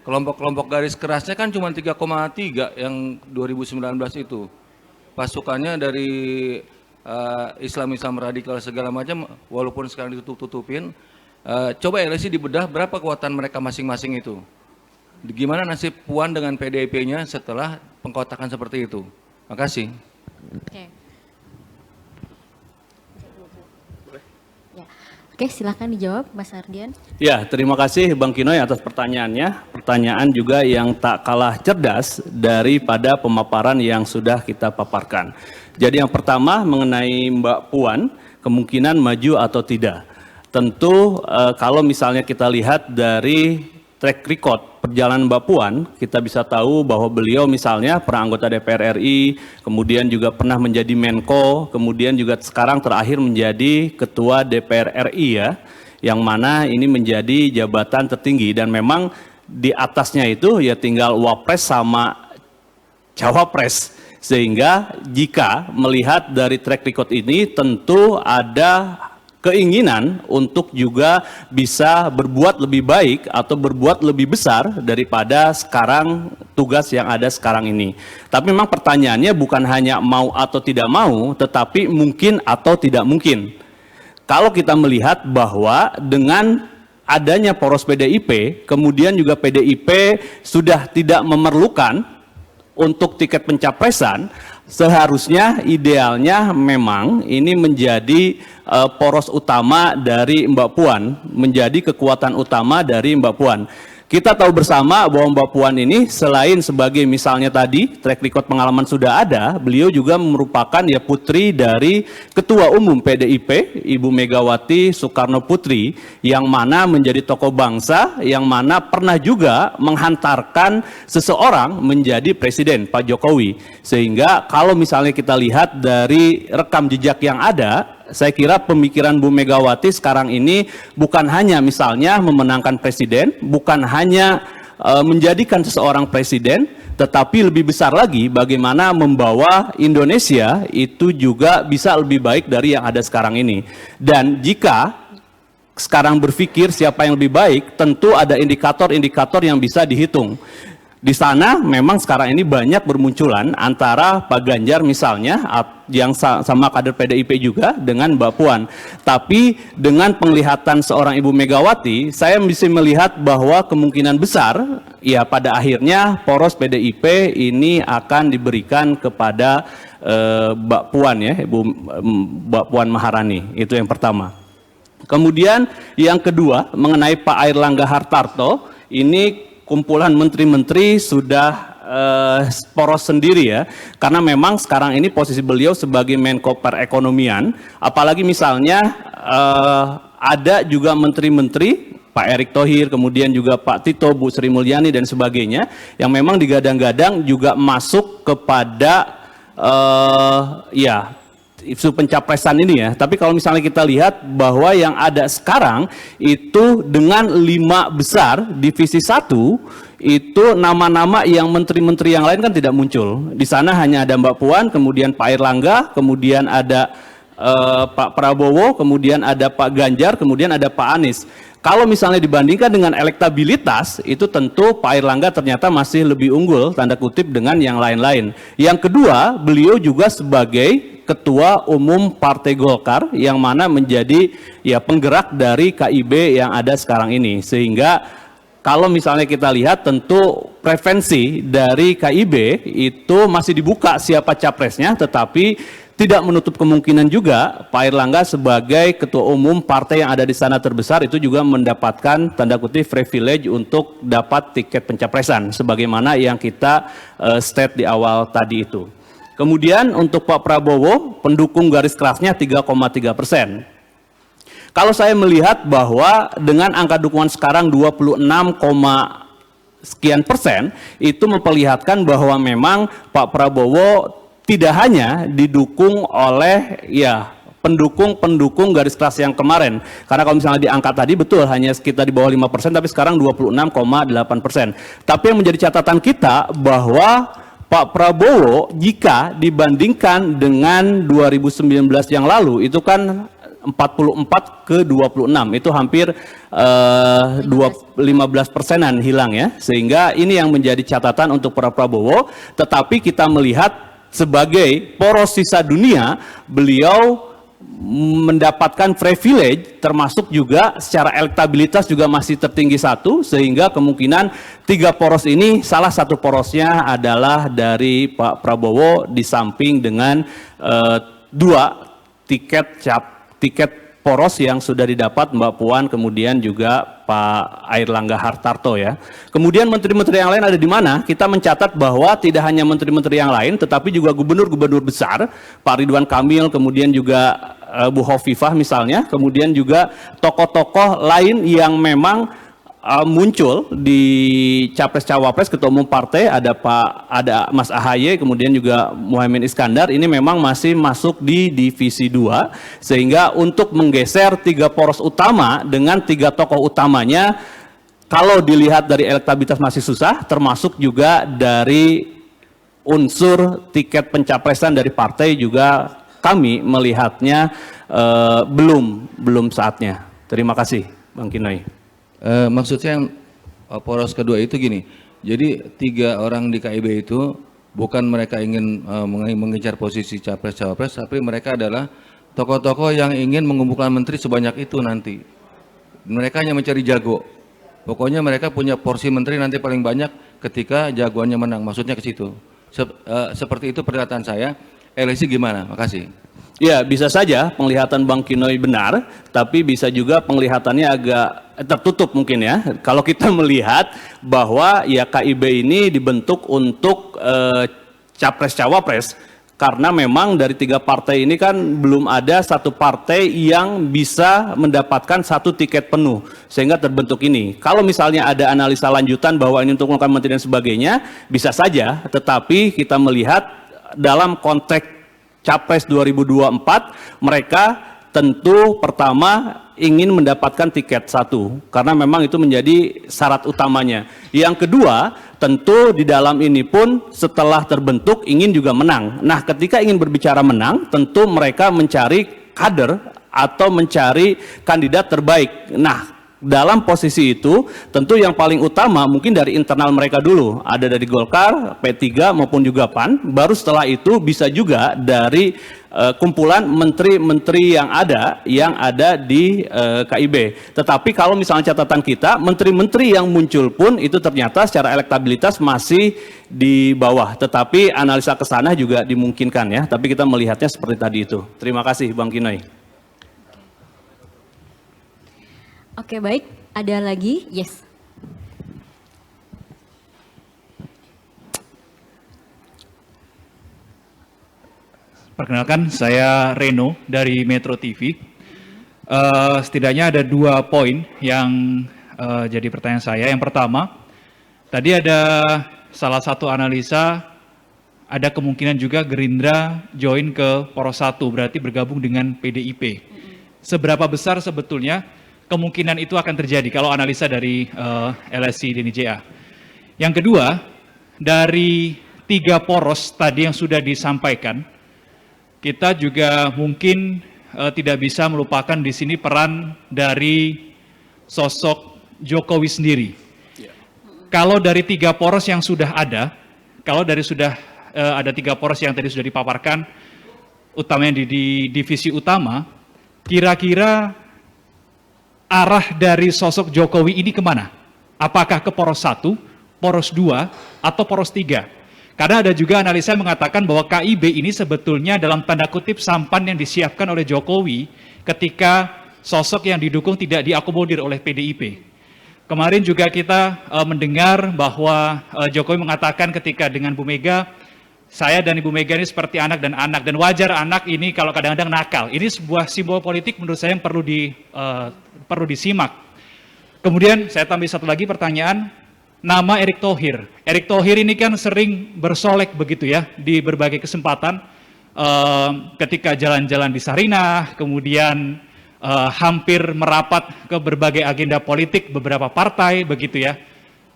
kelompok-kelompok garis kerasnya kan cuma 3,3 yang 2019 itu. Pasukannya dari Islam-Islam radikal segala macam, walaupun sekarang ditutup-tutupin. Coba LSI dibedah berapa kekuatan mereka masing-masing itu. Gimana nasib Puan dengan PDIP-nya setelah pengkotakan seperti itu. Makasih. Oke. Ya. Oke, silakan dijawab Mas Ardian. Ya, terima kasih Bang Kinoy atas pertanyaannya. Pertanyaan juga yang tak kalah cerdas daripada pemaparan yang sudah kita paparkan. Jadi yang pertama mengenai Mbak Puan, kemungkinan maju atau tidak. Tentu kalau misalnya kita lihat dari track record perjalanan Mbak Puan, kita bisa tahu bahwa beliau misalnya pernah anggota DPR RI, kemudian juga pernah menjadi Menko, kemudian juga sekarang terakhir menjadi Ketua DPR RI ya, yang mana ini menjadi jabatan tertinggi dan memang di atasnya itu ya tinggal Wapres sama Cawapres. Sehingga jika melihat dari track record ini tentu ada keinginan untuk juga bisa berbuat lebih baik atau berbuat lebih besar daripada sekarang tugas yang ada sekarang ini. Tapi memang pertanyaannya bukan hanya mau atau tidak mau, tetapi mungkin atau tidak mungkin. Kalau kita melihat bahwa dengan adanya poros PDIP, kemudian juga PDIP sudah tidak memerlukan untuk tiket pencapresan, seharusnya idealnya memang ini menjadi poros utama dari Mbak Puan, menjadi kekuatan utama dari Mbak Puan. Kita tahu bersama bahwa Mbak Puan ini selain sebagai misalnya tadi track record pengalaman sudah ada, beliau juga merupakan ya putri dari Ketua Umum PDIP, Ibu Megawati Soekarno Putri, yang mana menjadi tokoh bangsa, yang mana pernah juga menghantarkan seseorang menjadi presiden, Pak Jokowi. Sehingga kalau misalnya kita lihat dari rekam jejak yang ada, saya kira pemikiran Bu Megawati sekarang ini bukan hanya misalnya memenangkan presiden, bukan hanya menjadikan seseorang presiden, tetapi lebih besar lagi bagaimana membawa Indonesia itu juga bisa lebih baik dari yang ada sekarang ini. Dan jika sekarang berpikir siapa yang lebih baik, tentu ada indikator-indikator yang bisa dihitung. Di sana memang sekarang ini banyak bermunculan antara Pak Ganjar misalnya yang sama kader PDIP juga dengan Mbak Puan. Tapi dengan penglihatan seorang Ibu Megawati, saya bisa melihat bahwa kemungkinan besar ya pada akhirnya poros PDIP ini akan diberikan kepada Mbak Puan ya, Mbak Puan Maharani. Itu yang pertama. Kemudian yang kedua mengenai Pak Airlangga Hartarto, ini kumpulan menteri-menteri sudah poros sendiri ya, karena memang sekarang ini posisi beliau sebagai Menko Perekonomian, apalagi misalnya ada juga menteri-menteri Pak Erick Thohir, kemudian juga Pak Tito, Bu Sri Mulyani dan sebagainya, yang memang digadang-gadang juga masuk kepada ya isu pencapresan ini ya. Tapi kalau misalnya kita lihat bahwa yang ada sekarang itu dengan 5 besar divisi 1 itu nama-nama yang menteri-menteri yang lain kan tidak muncul. Di sana hanya ada Mbak Puan, kemudian Pak Airlangga, kemudian ada Pak Prabowo, kemudian ada Pak Ganjar, kemudian ada Pak Anies. Kalau misalnya dibandingkan dengan elektabilitas, itu tentu Pak Airlangga ternyata masih lebih unggul, tanda kutip, dengan yang lain-lain. Yang kedua, beliau juga sebagai Ketua Umum Partai Golkar, yang mana menjadi ya penggerak dari KIB yang ada sekarang ini. Sehingga kalau misalnya kita lihat tentu preferensi dari KIB itu masih dibuka siapa capresnya, tetapi tidak menutup kemungkinan juga Pak Airlangga sebagai ketua umum partai yang ada di sana terbesar itu juga mendapatkan tanda kutip privilege untuk dapat tiket pencapresan sebagaimana yang kita state di awal tadi itu. Kemudian untuk Pak Prabowo, pendukung garis kerasnya 3,3%. Kalau saya melihat bahwa dengan angka dukungan sekarang 26, sekian persen, itu memperlihatkan bahwa memang Pak Prabowo tidak hanya didukung oleh ya pendukung garis keras yang kemarin. Karena kalau misalnya diangkat tadi betul hanya sekitar di bawah 5%, tapi sekarang 26,8%. Tapi yang menjadi catatan kita bahwa Pak Prabowo jika dibandingkan dengan 2019 yang lalu itu kan 44 ke 26, itu hampir 15%-an hilang ya. Sehingga ini yang menjadi catatan untuk Pak Prabowo, tetapi kita melihat sebagai poros sisa dunia, beliau mendapatkan privilege, termasuk juga secara elektabilitas juga masih tertinggi 1, sehingga kemungkinan 3 poros ini salah satu porosnya adalah dari Pak Prabowo, di samping dengan 2 tiket poros yang sudah didapat Mbak Puan, kemudian juga Pak Airlangga Hartarto ya. Kemudian menteri-menteri yang lain ada di mana? Kita mencatat bahwa tidak hanya menteri-menteri yang lain, tetapi juga gubernur-gubernur besar, Pak Ridwan Kamil, kemudian juga Bu Hovifah misalnya, kemudian juga tokoh-tokoh lain yang memang muncul di Capres-Cawapres, ketua umum partai, ada Mas AHY, kemudian juga Muhaimin Iskandar, ini memang masih masuk di divisi 2, sehingga untuk menggeser 3 poros utama dengan 3 tokoh utamanya, kalau dilihat dari elektabilitas masih susah, termasuk juga dari unsur tiket pencapresan dari partai juga kami melihatnya belum saatnya. Terima kasih, Bang Kinoy. Maksud saya poros kedua itu gini, jadi 3 orang di KIB itu bukan mereka ingin mengejar posisi capres-cawapres, tapi mereka adalah tokoh-tokoh yang ingin mengumpulkan menteri sebanyak itu nanti. Mereka hanya mencari jago. Pokoknya mereka punya porsi menteri nanti paling banyak ketika jagoannya menang. Maksudnya ke situ. Seperti itu pernyataan saya. LSI gimana? Makasih. Ya, bisa saja penglihatan Bang Kinoy benar, tapi bisa juga penglihatannya agak tertutup mungkin ya. Kalau kita melihat bahwa ya KIB ini dibentuk untuk capres-cawapres, karena memang dari 3 partai ini kan belum ada satu partai yang bisa mendapatkan 1 tiket penuh, sehingga terbentuk ini. Kalau misalnya ada analisa lanjutan bahwa ini untuk melakukan menteri dan sebagainya, bisa saja, tetapi kita melihat dalam konteks Capres 2024, mereka tentu pertama ingin mendapatkan tiket 1, karena memang itu menjadi syarat utamanya. Yang kedua, tentu di dalam ini pun setelah terbentuk ingin juga menang. Nah, ketika ingin berbicara menang, tentu mereka mencari kader atau mencari kandidat terbaik. Nah, dalam posisi itu tentu yang paling utama mungkin dari internal mereka dulu, ada dari Golkar, P3 maupun juga PAN, baru setelah itu bisa juga dari kumpulan menteri-menteri yang ada di KIB. Tetapi kalau misalnya catatan kita, menteri-menteri yang muncul pun itu ternyata secara elektabilitas masih di bawah. Tetapi analisa ke sana juga dimungkinkan ya. Tapi kita melihatnya seperti tadi itu. Terima kasih Bang Kinoy. Oke, baik. Ada lagi? Yes. Perkenalkan, saya Reno dari Metro TV. Setidaknya ada 2 poin yang jadi pertanyaan saya. Yang pertama, tadi ada salah satu analisa, ada kemungkinan juga Gerindra join ke Poros 1, berarti bergabung dengan PDIP. Seberapa besar sebetulnya kemungkinan itu akan terjadi kalau analisa dari LSI dan IJA? Yang kedua, dari 3 poros tadi yang sudah disampaikan, kita juga mungkin tidak bisa melupakan di sini peran dari sosok Jokowi sendiri. Kalau dari 3 poros yang sudah ada, kalau dari ada 3 poros yang tadi sudah dipaparkan, utamanya di divisi utama, kira-kira arah dari sosok Jokowi ini kemana? Apakah ke poros 1, poros 2, atau poros 3? Karena ada juga analisa yang mengatakan bahwa KIB ini sebetulnya dalam tanda kutip sampan yang disiapkan oleh Jokowi ketika sosok yang didukung tidak diakomodir oleh PDIP. Kemarin juga kita mendengar bahwa Jokowi mengatakan ketika dengan Bu Mega, saya dan Ibu Mega ini seperti anak dan anak, dan wajar anak ini kalau kadang-kadang nakal. Ini sebuah simbol politik menurut saya yang perlu disimak. Kemudian saya tambah satu lagi pertanyaan, nama Erick Thohir. Erick Thohir ini kan sering bersolek begitu ya di berbagai kesempatan, ketika jalan-jalan di Sarinah, kemudian hampir merapat ke berbagai agenda politik beberapa partai begitu ya.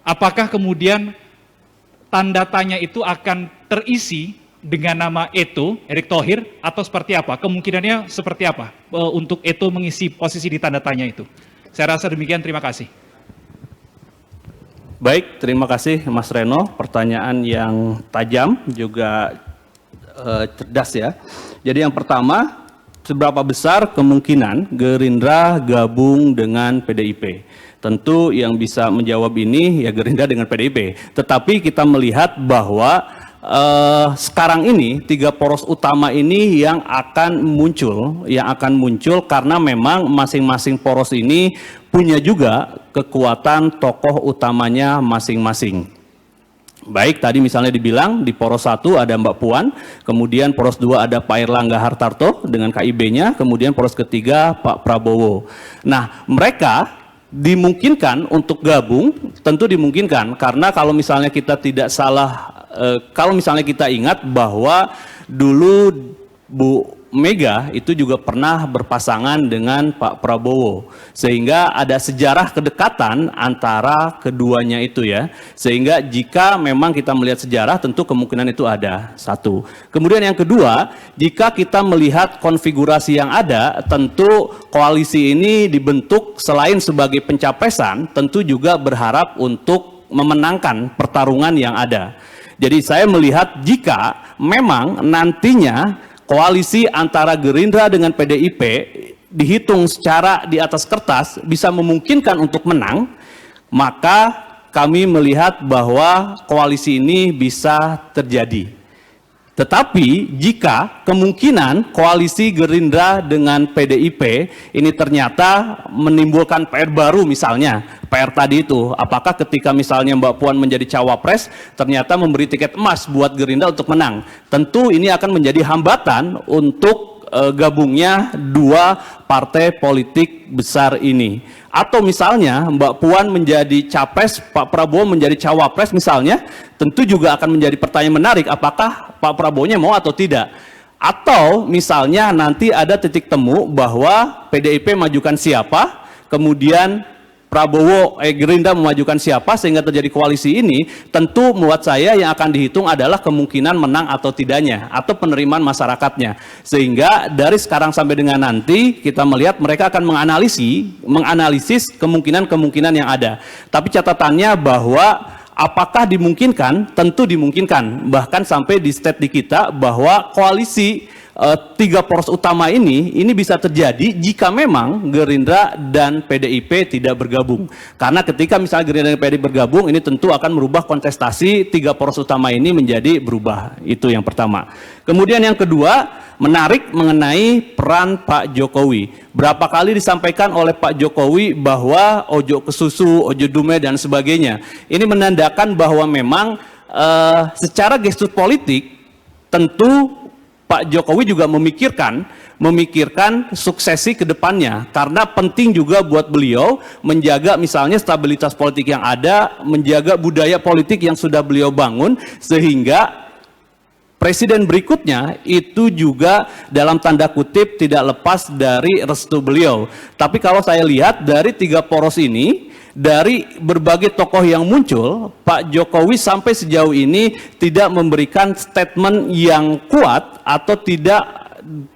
Apakah kemudian tanda tanya itu akan terisi dengan nama Eto, Erick Thohir, atau seperti apa? Kemungkinannya seperti apa untuk Eto mengisi posisi di tanda tanya itu? Saya rasa demikian, terima kasih. Baik, terima kasih Mas Reno. Pertanyaan yang tajam juga cerdas ya. Jadi yang pertama, seberapa besar kemungkinan Gerindra gabung dengan PDIP? Tentu yang bisa menjawab ini ya Gerindra dengan PDIP. Tetapi kita melihat bahwa sekarang ini 3 poros utama ini yang akan muncul karena memang masing-masing poros ini punya juga kekuatan tokoh utamanya masing-masing. Baik, tadi misalnya dibilang di poros 1 ada Mbak Puan, kemudian poros 2 ada Pak Airlangga Hartarto dengan KIB-nya, kemudian poros ketiga Pak Prabowo. Nah, mereka dimungkinkan untuk gabung, tentu dimungkinkan karena kalau misalnya kita tidak salah, kalau misalnya kita ingat bahwa dulu Bu Mega itu juga pernah berpasangan dengan Pak Prabowo, sehingga ada sejarah kedekatan antara keduanya itu ya, sehingga jika memang kita melihat sejarah tentu kemungkinan itu ada, satu. Kemudian yang kedua, jika kita melihat konfigurasi yang ada, tentu koalisi ini dibentuk selain sebagai pencapresan, tentu juga berharap untuk memenangkan pertarungan yang ada. Jadi saya melihat jika memang nantinya koalisi antara Gerindra dengan PDIP dihitung secara di atas kertas bisa memungkinkan untuk menang, maka kami melihat bahwa koalisi ini bisa terjadi. Tetapi jika kemungkinan koalisi Gerindra dengan PDIP ini ternyata menimbulkan PR baru, misalnya PR tadi itu, apakah ketika misalnya Mbak Puan menjadi cawapres ternyata memberi tiket emas buat Gerindra untuk menang, tentu ini akan menjadi hambatan untuk gabungnya 2 partai politik besar ini. Atau misalnya Mbak Puan menjadi capres, Pak Prabowo menjadi cawapres misalnya, tentu juga akan menjadi pertanyaan menarik, apakah Pak Prabowo-nya mau atau tidak. Atau misalnya nanti ada titik temu bahwa PDIP majukan siapa, kemudian Gerindra memajukan siapa sehingga terjadi koalisi ini, tentu buat saya yang akan dihitung adalah kemungkinan menang atau tidaknya, atau penerimaan masyarakatnya. Sehingga dari sekarang sampai dengan nanti kita melihat mereka akan menganalisis kemungkinan-kemungkinan yang ada. Tapi catatannya bahwa apakah dimungkinkan? Tentu dimungkinkan. Bahkan sampai di state di kita bahwa koalisi 3 poros utama ini bisa terjadi jika memang Gerindra dan PDIP tidak bergabung. Karena ketika misalnya Gerindra dan PDIP bergabung, ini tentu akan merubah kontestasi 3 poros utama ini menjadi berubah. Itu yang pertama. Kemudian yang kedua, menarik mengenai peran Pak Jokowi. Berapa kali disampaikan oleh Pak Jokowi bahwa ojo ke susu, ojo dume dan sebagainya. Ini menandakan bahwa memang secara gestur politik tentu Pak Jokowi juga memikirkan suksesi ke depannya, karena penting juga buat beliau menjaga misalnya stabilitas politik yang ada, menjaga budaya politik yang sudah beliau bangun, sehingga presiden berikutnya itu juga dalam tanda kutip tidak lepas dari restu beliau. Tapi kalau saya lihat dari 3 poros ini, dari berbagai tokoh yang muncul, Pak Jokowi sampai sejauh ini tidak memberikan statement yang kuat atau tidak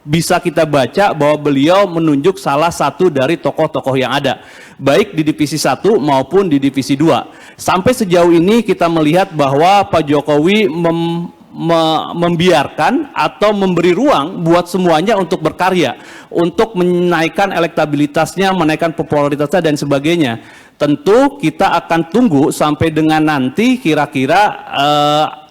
bisa kita baca bahwa beliau menunjuk salah satu dari tokoh-tokoh yang ada, baik di divisi 1 maupun di divisi 2. Sampai sejauh ini kita melihat bahwa Pak Jokowi membiarkan atau memberi ruang buat semuanya untuk berkarya, untuk menaikkan elektabilitasnya, menaikkan popularitasnya dan sebagainya. Tentu kita akan tunggu sampai dengan nanti kira-kira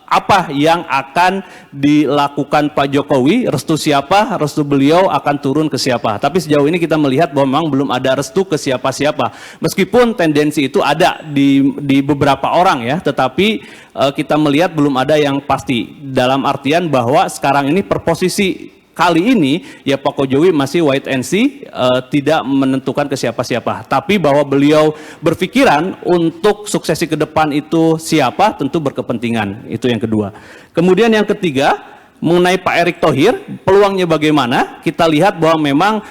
apa yang akan dilakukan Pak Jokowi, restu siapa, restu beliau akan turun ke siapa. Tapi sejauh ini kita melihat bahwa memang belum ada restu ke siapa-siapa. Meskipun tendensi itu ada di beberapa orang ya, tetapi kita melihat belum ada yang pasti. Dalam artian bahwa sekarang ini perposisi kali ini ya Pak Jokowi masih wait and see, tidak menentukan ke siapa-siapa. Tapi bahwa beliau berpikiran untuk suksesi ke depan itu siapa, tentu berkepentingan. Itu yang kedua. Kemudian yang ketiga, mengenai Pak Erick Thohir, peluangnya bagaimana? Kita lihat bahwa memang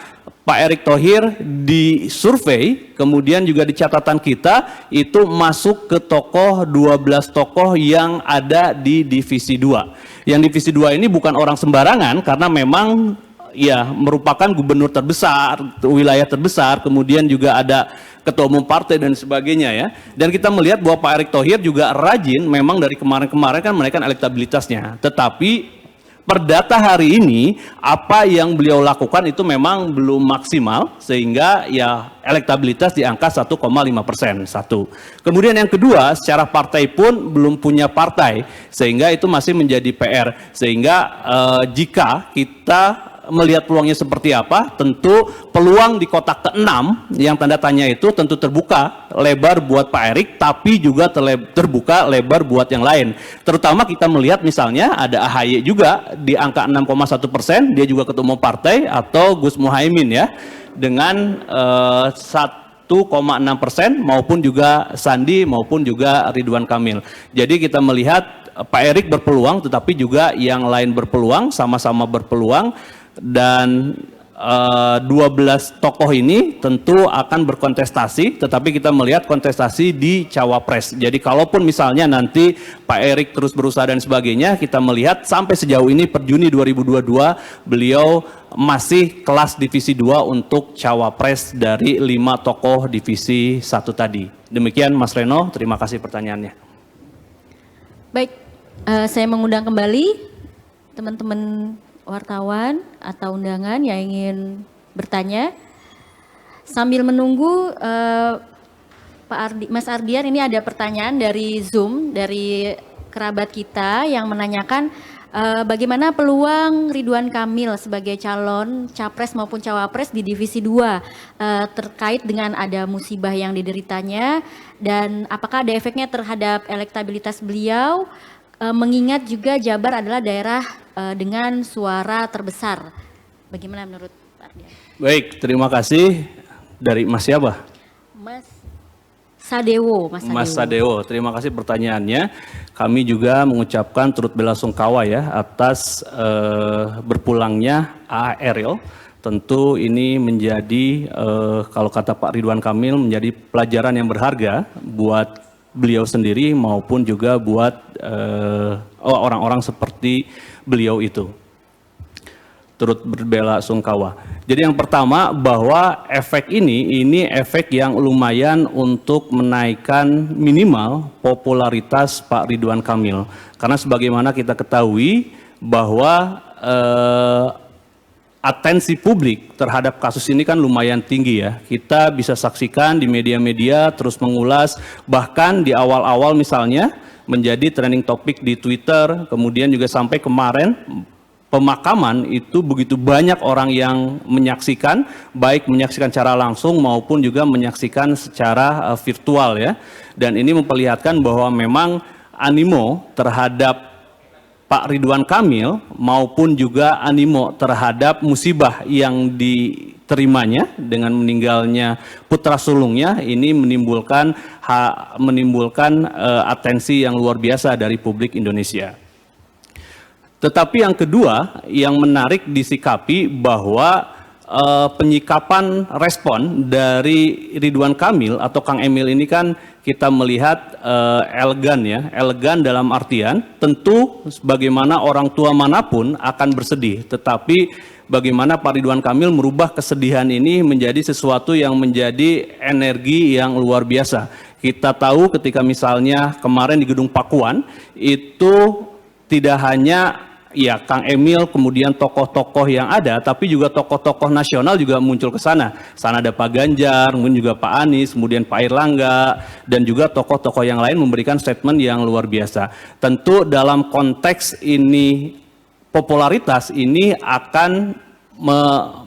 Pak Erick Thohir di survei, kemudian juga di catatan kita, itu masuk ke 12 tokoh yang ada di divisi 2. Yang divisi 2 ini bukan orang sembarangan, karena memang ya merupakan gubernur terbesar, wilayah terbesar, kemudian juga ada ketua umum partai dan sebagainya ya. Dan kita melihat bahwa Pak Erick Thohir juga rajin, memang dari kemarin-kemarin kan menaikkan elektabilitasnya. Tetapi per data hari ini, apa yang beliau lakukan itu memang belum maksimal, sehingga ya elektabilitas di angka 1,5%. Satu. Kemudian yang kedua, secara partai pun belum punya partai, sehingga itu masih menjadi PR. Sehingga jika kita melihat peluangnya seperti apa, tentu peluang di kotak ke-6 yang tanda tanya itu tentu terbuka lebar buat Pak Erick, tapi juga terbuka lebar buat yang lain. Terutama kita melihat misalnya ada AHY juga di angka 6,1%, dia juga ketua umum partai, atau Gus Muhaimin ya dengan 1,6%, maupun juga Sandi maupun juga Ridwan Kamil. Jadi kita melihat Pak Erick berpeluang, tetapi juga yang lain berpeluang, sama-sama berpeluang. Dan 12 tokoh ini tentu akan berkontestasi, tetapi kita melihat kontestasi di Cawapres. Jadi kalaupun misalnya nanti Pak Erick terus berusaha dan sebagainya, kita melihat sampai sejauh ini per Juni 2022 beliau masih kelas divisi 2 untuk Cawapres dari 5 tokoh divisi 1 tadi. Demikian Mas Reno, terima kasih pertanyaannya. Baik, saya mengundang kembali teman-teman wartawan atau undangan yang ingin bertanya. Sambil menunggu Mas Ardian, ini ada pertanyaan dari Zoom, dari kerabat kita yang menanyakan bagaimana peluang Ridwan Kamil sebagai calon capres maupun cawapres di divisi 2 terkait dengan ada musibah yang dideritanya, dan apakah ada efeknya terhadap elektabilitas beliau, mengingat juga Jabar adalah daerah dengan suara terbesar. Bagaimana menurut Pak Ardian? Baik, terima kasih. Dari Mas siapa? Mas Sadewo. Mas Sadewo, terima kasih pertanyaannya. Kami juga mengucapkan turut belasungkawa ya atas berpulangnya A. Eril. tentu ini menjadi kalau kata Pak Ridwan Kamil menjadi pelajaran yang berharga buat beliau sendiri maupun juga buat orang-orang seperti beliau itu. Turut berbela sungkawa. Jadi yang pertama bahwa efek ini efek yang lumayan untuk menaikkan minimal popularitas Pak Ridwan Kamil. Karena sebagaimana kita ketahui bahwa atensi publik terhadap kasus ini kan lumayan tinggi ya. Kita bisa saksikan di media-media terus mengulas, bahkan di awal-awal misalnya menjadi trending topik di Twitter, kemudian juga sampai kemarin pemakaman itu begitu banyak orang yang menyaksikan, baik menyaksikan secara langsung maupun juga menyaksikan secara virtual ya. Dan ini memperlihatkan bahwa memang animo terhadap Pak Ridwan Kamil maupun juga animo terhadap musibah yang diterimanya dengan meninggalnya putra sulungnya ini menimbulkan atensi yang luar biasa dari publik Indonesia. Tetapi yang kedua yang menarik disikapi bahwa penyikapan respon dari Ridwan Kamil atau Kang Emil ini kan kita melihat elegan ya, elegan dalam artian tentu bagaimana orang tua manapun akan bersedih, tetapi bagaimana Pak Ridwan Kamil merubah kesedihan ini menjadi sesuatu yang menjadi energi yang luar biasa. Kita tahu ketika misalnya kemarin di Gedung Pakuan itu tidak hanya ya Kang Emil, kemudian tokoh-tokoh yang ada, tapi juga tokoh-tokoh nasional juga muncul ke sana. Sana ada Pak Ganjar, kemudian juga Pak Anies, kemudian Pak Airlangga, dan juga tokoh-tokoh yang lain memberikan statement yang luar biasa. Tentu dalam konteks ini, popularitas ini akan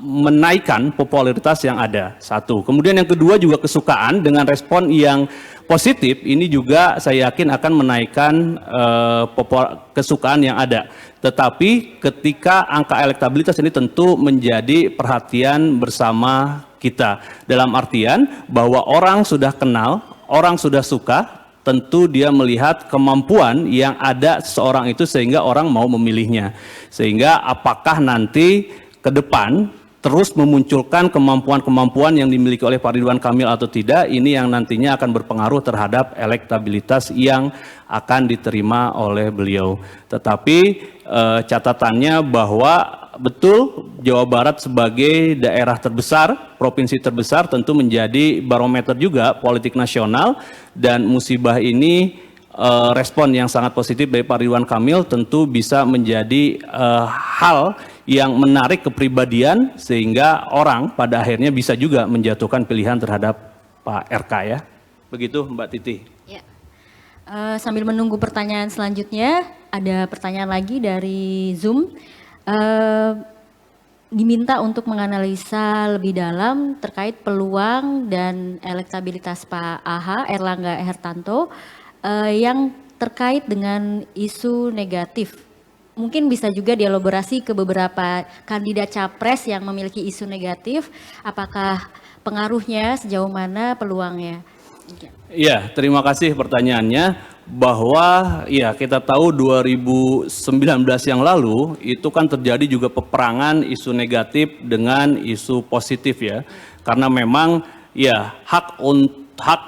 menaikkan popularitas yang ada. Satu. Kemudian yang kedua juga kesukaan dengan respon yang positif, ini juga saya yakin akan menaikkan kesukaan yang ada. Tetapi ketika angka elektabilitas ini tentu menjadi perhatian bersama kita. Dalam artian bahwa orang sudah kenal, orang sudah suka, tentu dia melihat kemampuan yang ada seseorang itu sehingga orang mau memilihnya. Sehingga apakah nanti ke depan terus memunculkan kemampuan-kemampuan yang dimiliki oleh Pak Ridwan Kamil atau tidak, ini yang nantinya akan berpengaruh terhadap elektabilitas yang akan diterima oleh beliau. Tetapi catatannya bahwa betul Jawa Barat sebagai daerah terbesar, provinsi terbesar tentu menjadi barometer juga politik nasional, dan musibah ini respon yang sangat positif dari Pak Ridwan Kamil tentu bisa menjadi hal yang menarik kepribadian sehingga orang pada akhirnya bisa juga menjatuhkan pilihan terhadap Pak RK ya. Begitu Mbak Titi. Ya. Sambil menunggu pertanyaan selanjutnya, ada pertanyaan lagi dari Zoom. Diminta untuk menganalisa lebih dalam terkait peluang dan elektabilitas Pak AH, Airlangga Hertanto, yang terkait dengan isu negatif. Mungkin bisa juga dielaborasi ke beberapa kandidat capres yang memiliki isu negatif, apakah pengaruhnya, sejauh mana peluangnya? Ya, terima kasih pertanyaannya. Bahwa ya kita tahu 2019 yang lalu itu kan terjadi juga peperangan isu negatif dengan isu positif ya. Karena memang ya hak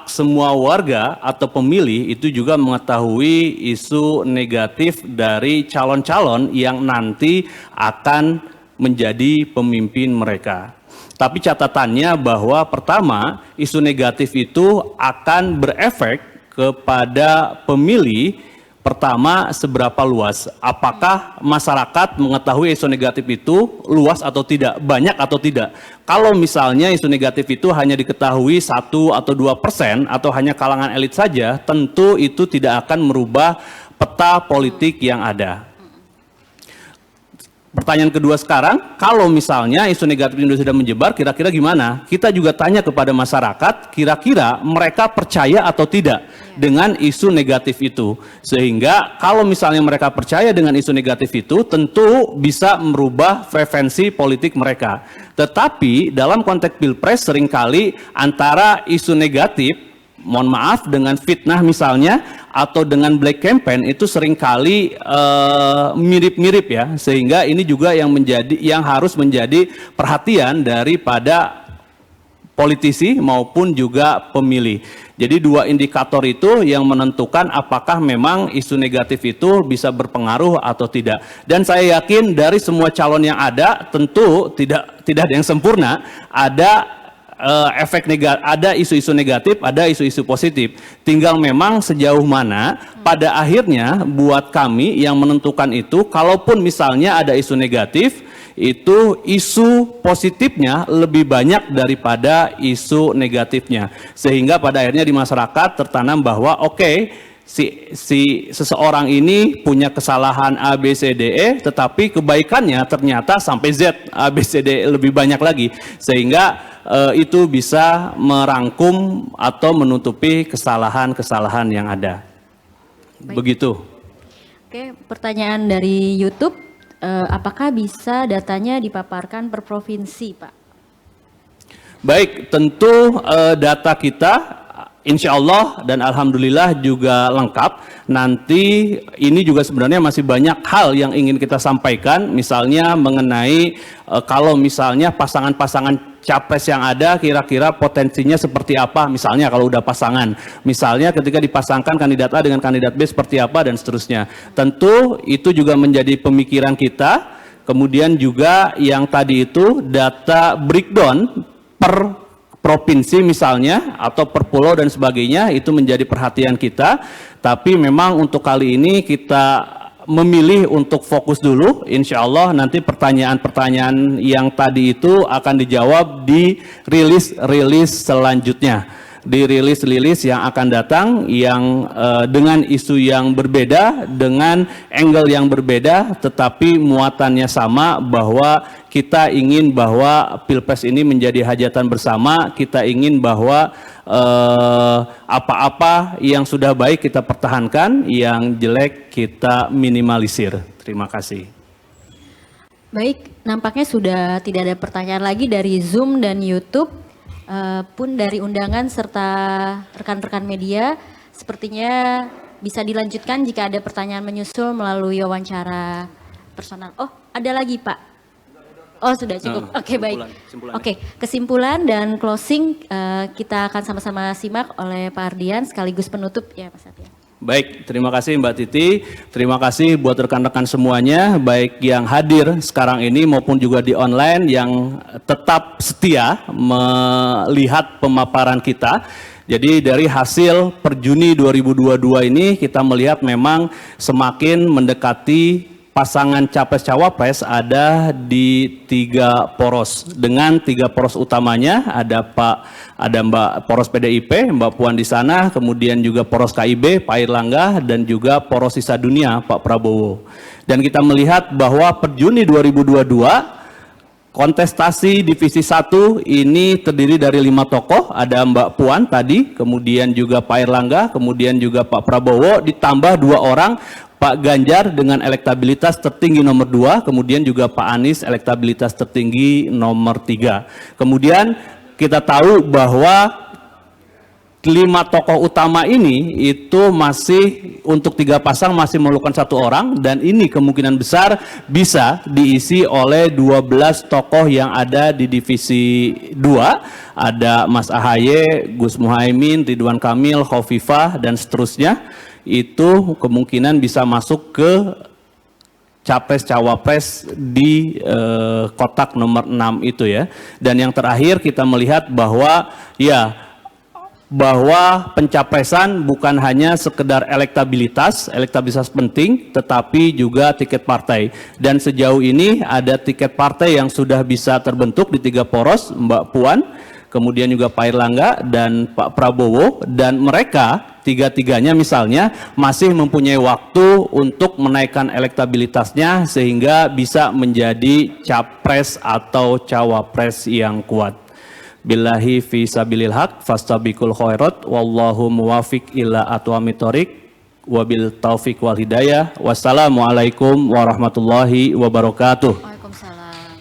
semua warga atau pemilih itu juga mengetahui isu negatif dari calon-calon yang nanti akan menjadi pemimpin mereka. Tapi catatannya bahwa pertama, isu negatif itu akan berefek kepada pemilih. Pertama, seberapa luas? Apakah masyarakat mengetahui isu negatif itu luas atau tidak, banyak atau tidak? Kalau misalnya isu negatif itu hanya diketahui 1 atau 2% atau hanya kalangan elit saja, tentu itu tidak akan merubah peta politik yang ada. Pertanyaan kedua sekarang, kalau misalnya isu negatif ini sudah menyebar, kira-kira gimana? Kita juga tanya kepada masyarakat, kira-kira mereka percaya atau tidak dengan isu negatif itu. Sehingga kalau misalnya mereka percaya dengan isu negatif itu, tentu bisa merubah preferensi politik mereka. Tetapi dalam konteks Pilpres seringkali antara isu negatif, mohon maaf, dengan fitnah misalnya, atau dengan black campaign itu seringkali mirip-mirip ya, sehingga ini juga yang harus menjadi perhatian daripada politisi maupun juga pemilih. Jadi dua indikator itu yang menentukan apakah memang isu negatif itu bisa berpengaruh atau tidak. Dan saya yakin dari semua calon yang ada, tentu tidak ada yang sempurna, ada efek negatif, ada isu-isu negatif, ada isu-isu positif. Tinggal memang sejauh mana pada akhirnya buat kami yang menentukan itu, kalaupun misalnya ada isu negatif, itu isu positifnya lebih banyak daripada isu negatifnya, sehingga pada akhirnya di masyarakat tertanam bahwa si seseorang ini punya kesalahan A, B, C, D, E, tetapi kebaikannya ternyata sampai Z, A, B, C, D, E lebih banyak lagi, sehingga itu bisa merangkum atau menutupi kesalahan-kesalahan yang ada. Begitu. Oke, pertanyaan dari YouTube. Apakah bisa datanya dipaparkan per provinsi, Pak? Baik, tentu data kita insya Allah dan alhamdulillah juga lengkap. Nanti ini juga sebenarnya masih banyak hal yang ingin kita sampaikan, misalnya mengenai kalau misalnya pasangan-pasangan capres yang ada kira-kira potensinya seperti apa, misalnya kalau udah pasangan, misalnya ketika dipasangkan kandidat A dengan kandidat B seperti apa dan seterusnya. Tentu itu juga menjadi pemikiran kita. Kemudian juga yang tadi itu data breakdown per provinsi misalnya atau per pulau dan sebagainya, itu menjadi perhatian kita. Tapi memang untuk kali ini kita memilih untuk fokus dulu. Insya Allah nanti pertanyaan-pertanyaan yang tadi itu akan dijawab di rilis selanjutnya, di rilis yang akan datang, yang dengan isu yang berbeda, dengan angle yang berbeda, tetapi muatannya sama, bahwa kita ingin bahwa Pilpres ini menjadi hajatan bersama. Kita ingin bahwa apa-apa yang sudah baik kita pertahankan, yang jelek kita minimalisir. Terima kasih. Baik, nampaknya sudah tidak ada pertanyaan lagi dari Zoom dan YouTube. Pun dari undangan serta rekan-rekan media, sepertinya bisa dilanjutkan jika ada pertanyaan menyusul melalui wawancara personal. Oh, ada lagi Pak? Oh, sudah cukup. Oke, baik. Oke, kesimpulan dan closing kita akan sama-sama simak oleh Pak Ardian sekaligus penutup ya Mas Satya. Baik, terima kasih Mbak Titi, terima kasih buat rekan-rekan semuanya, baik yang hadir sekarang ini maupun juga di online yang tetap setia melihat pemaparan kita. Jadi dari hasil per Juni 2022 ini kita melihat memang semakin mendekati pasangan capres-cawapres ada di 3 poros. Dengan 3 poros utamanya ada Mbak poros PDIP, Mbak Puan di sana, kemudian juga poros KIB, Pak Airlangga, dan juga poros sisa dunia, Pak Prabowo. Dan kita melihat bahwa per Juni 2022 kontestasi divisi 1 ini terdiri dari 5 tokoh, ada Mbak Puan tadi, kemudian juga Pak Airlangga, kemudian juga Pak Prabowo, ditambah 2 orang, Pak Ganjar dengan elektabilitas tertinggi nomor 2, kemudian juga Pak Anies elektabilitas tertinggi nomor 3. Kemudian kita tahu bahwa 5 tokoh utama ini itu masih untuk 3 pasang masih memerlukan 1 orang, dan ini kemungkinan besar bisa diisi oleh 12 tokoh yang ada di divisi 2. Ada Mas AHY, Gus Muhaimin, Ridwan Kamil, Khofifah, dan seterusnya. Itu kemungkinan bisa masuk ke capres-cawapres di kotak nomor 6 itu ya. Dan yang terakhir kita melihat bahwa bahwa pencapresan bukan hanya sekedar elektabilitas penting, tetapi juga tiket partai. Dan sejauh ini ada tiket partai yang sudah bisa terbentuk di 3 poros, Mbak Puan, kemudian juga Pak Airlangga dan Pak Prabowo, dan mereka tiga-tiganya misalnya masih mempunyai waktu untuk menaikkan elektabilitasnya sehingga bisa menjadi capres atau cawapres yang kuat. Billahi fi sabilil haq fastabiqul khairat wallahu muwafiq ila aqwamit thoriq wabil taufiq wal hidayah. Wassalamualaikum warahmatullahi wabarakatuh. Waalaikumsalam.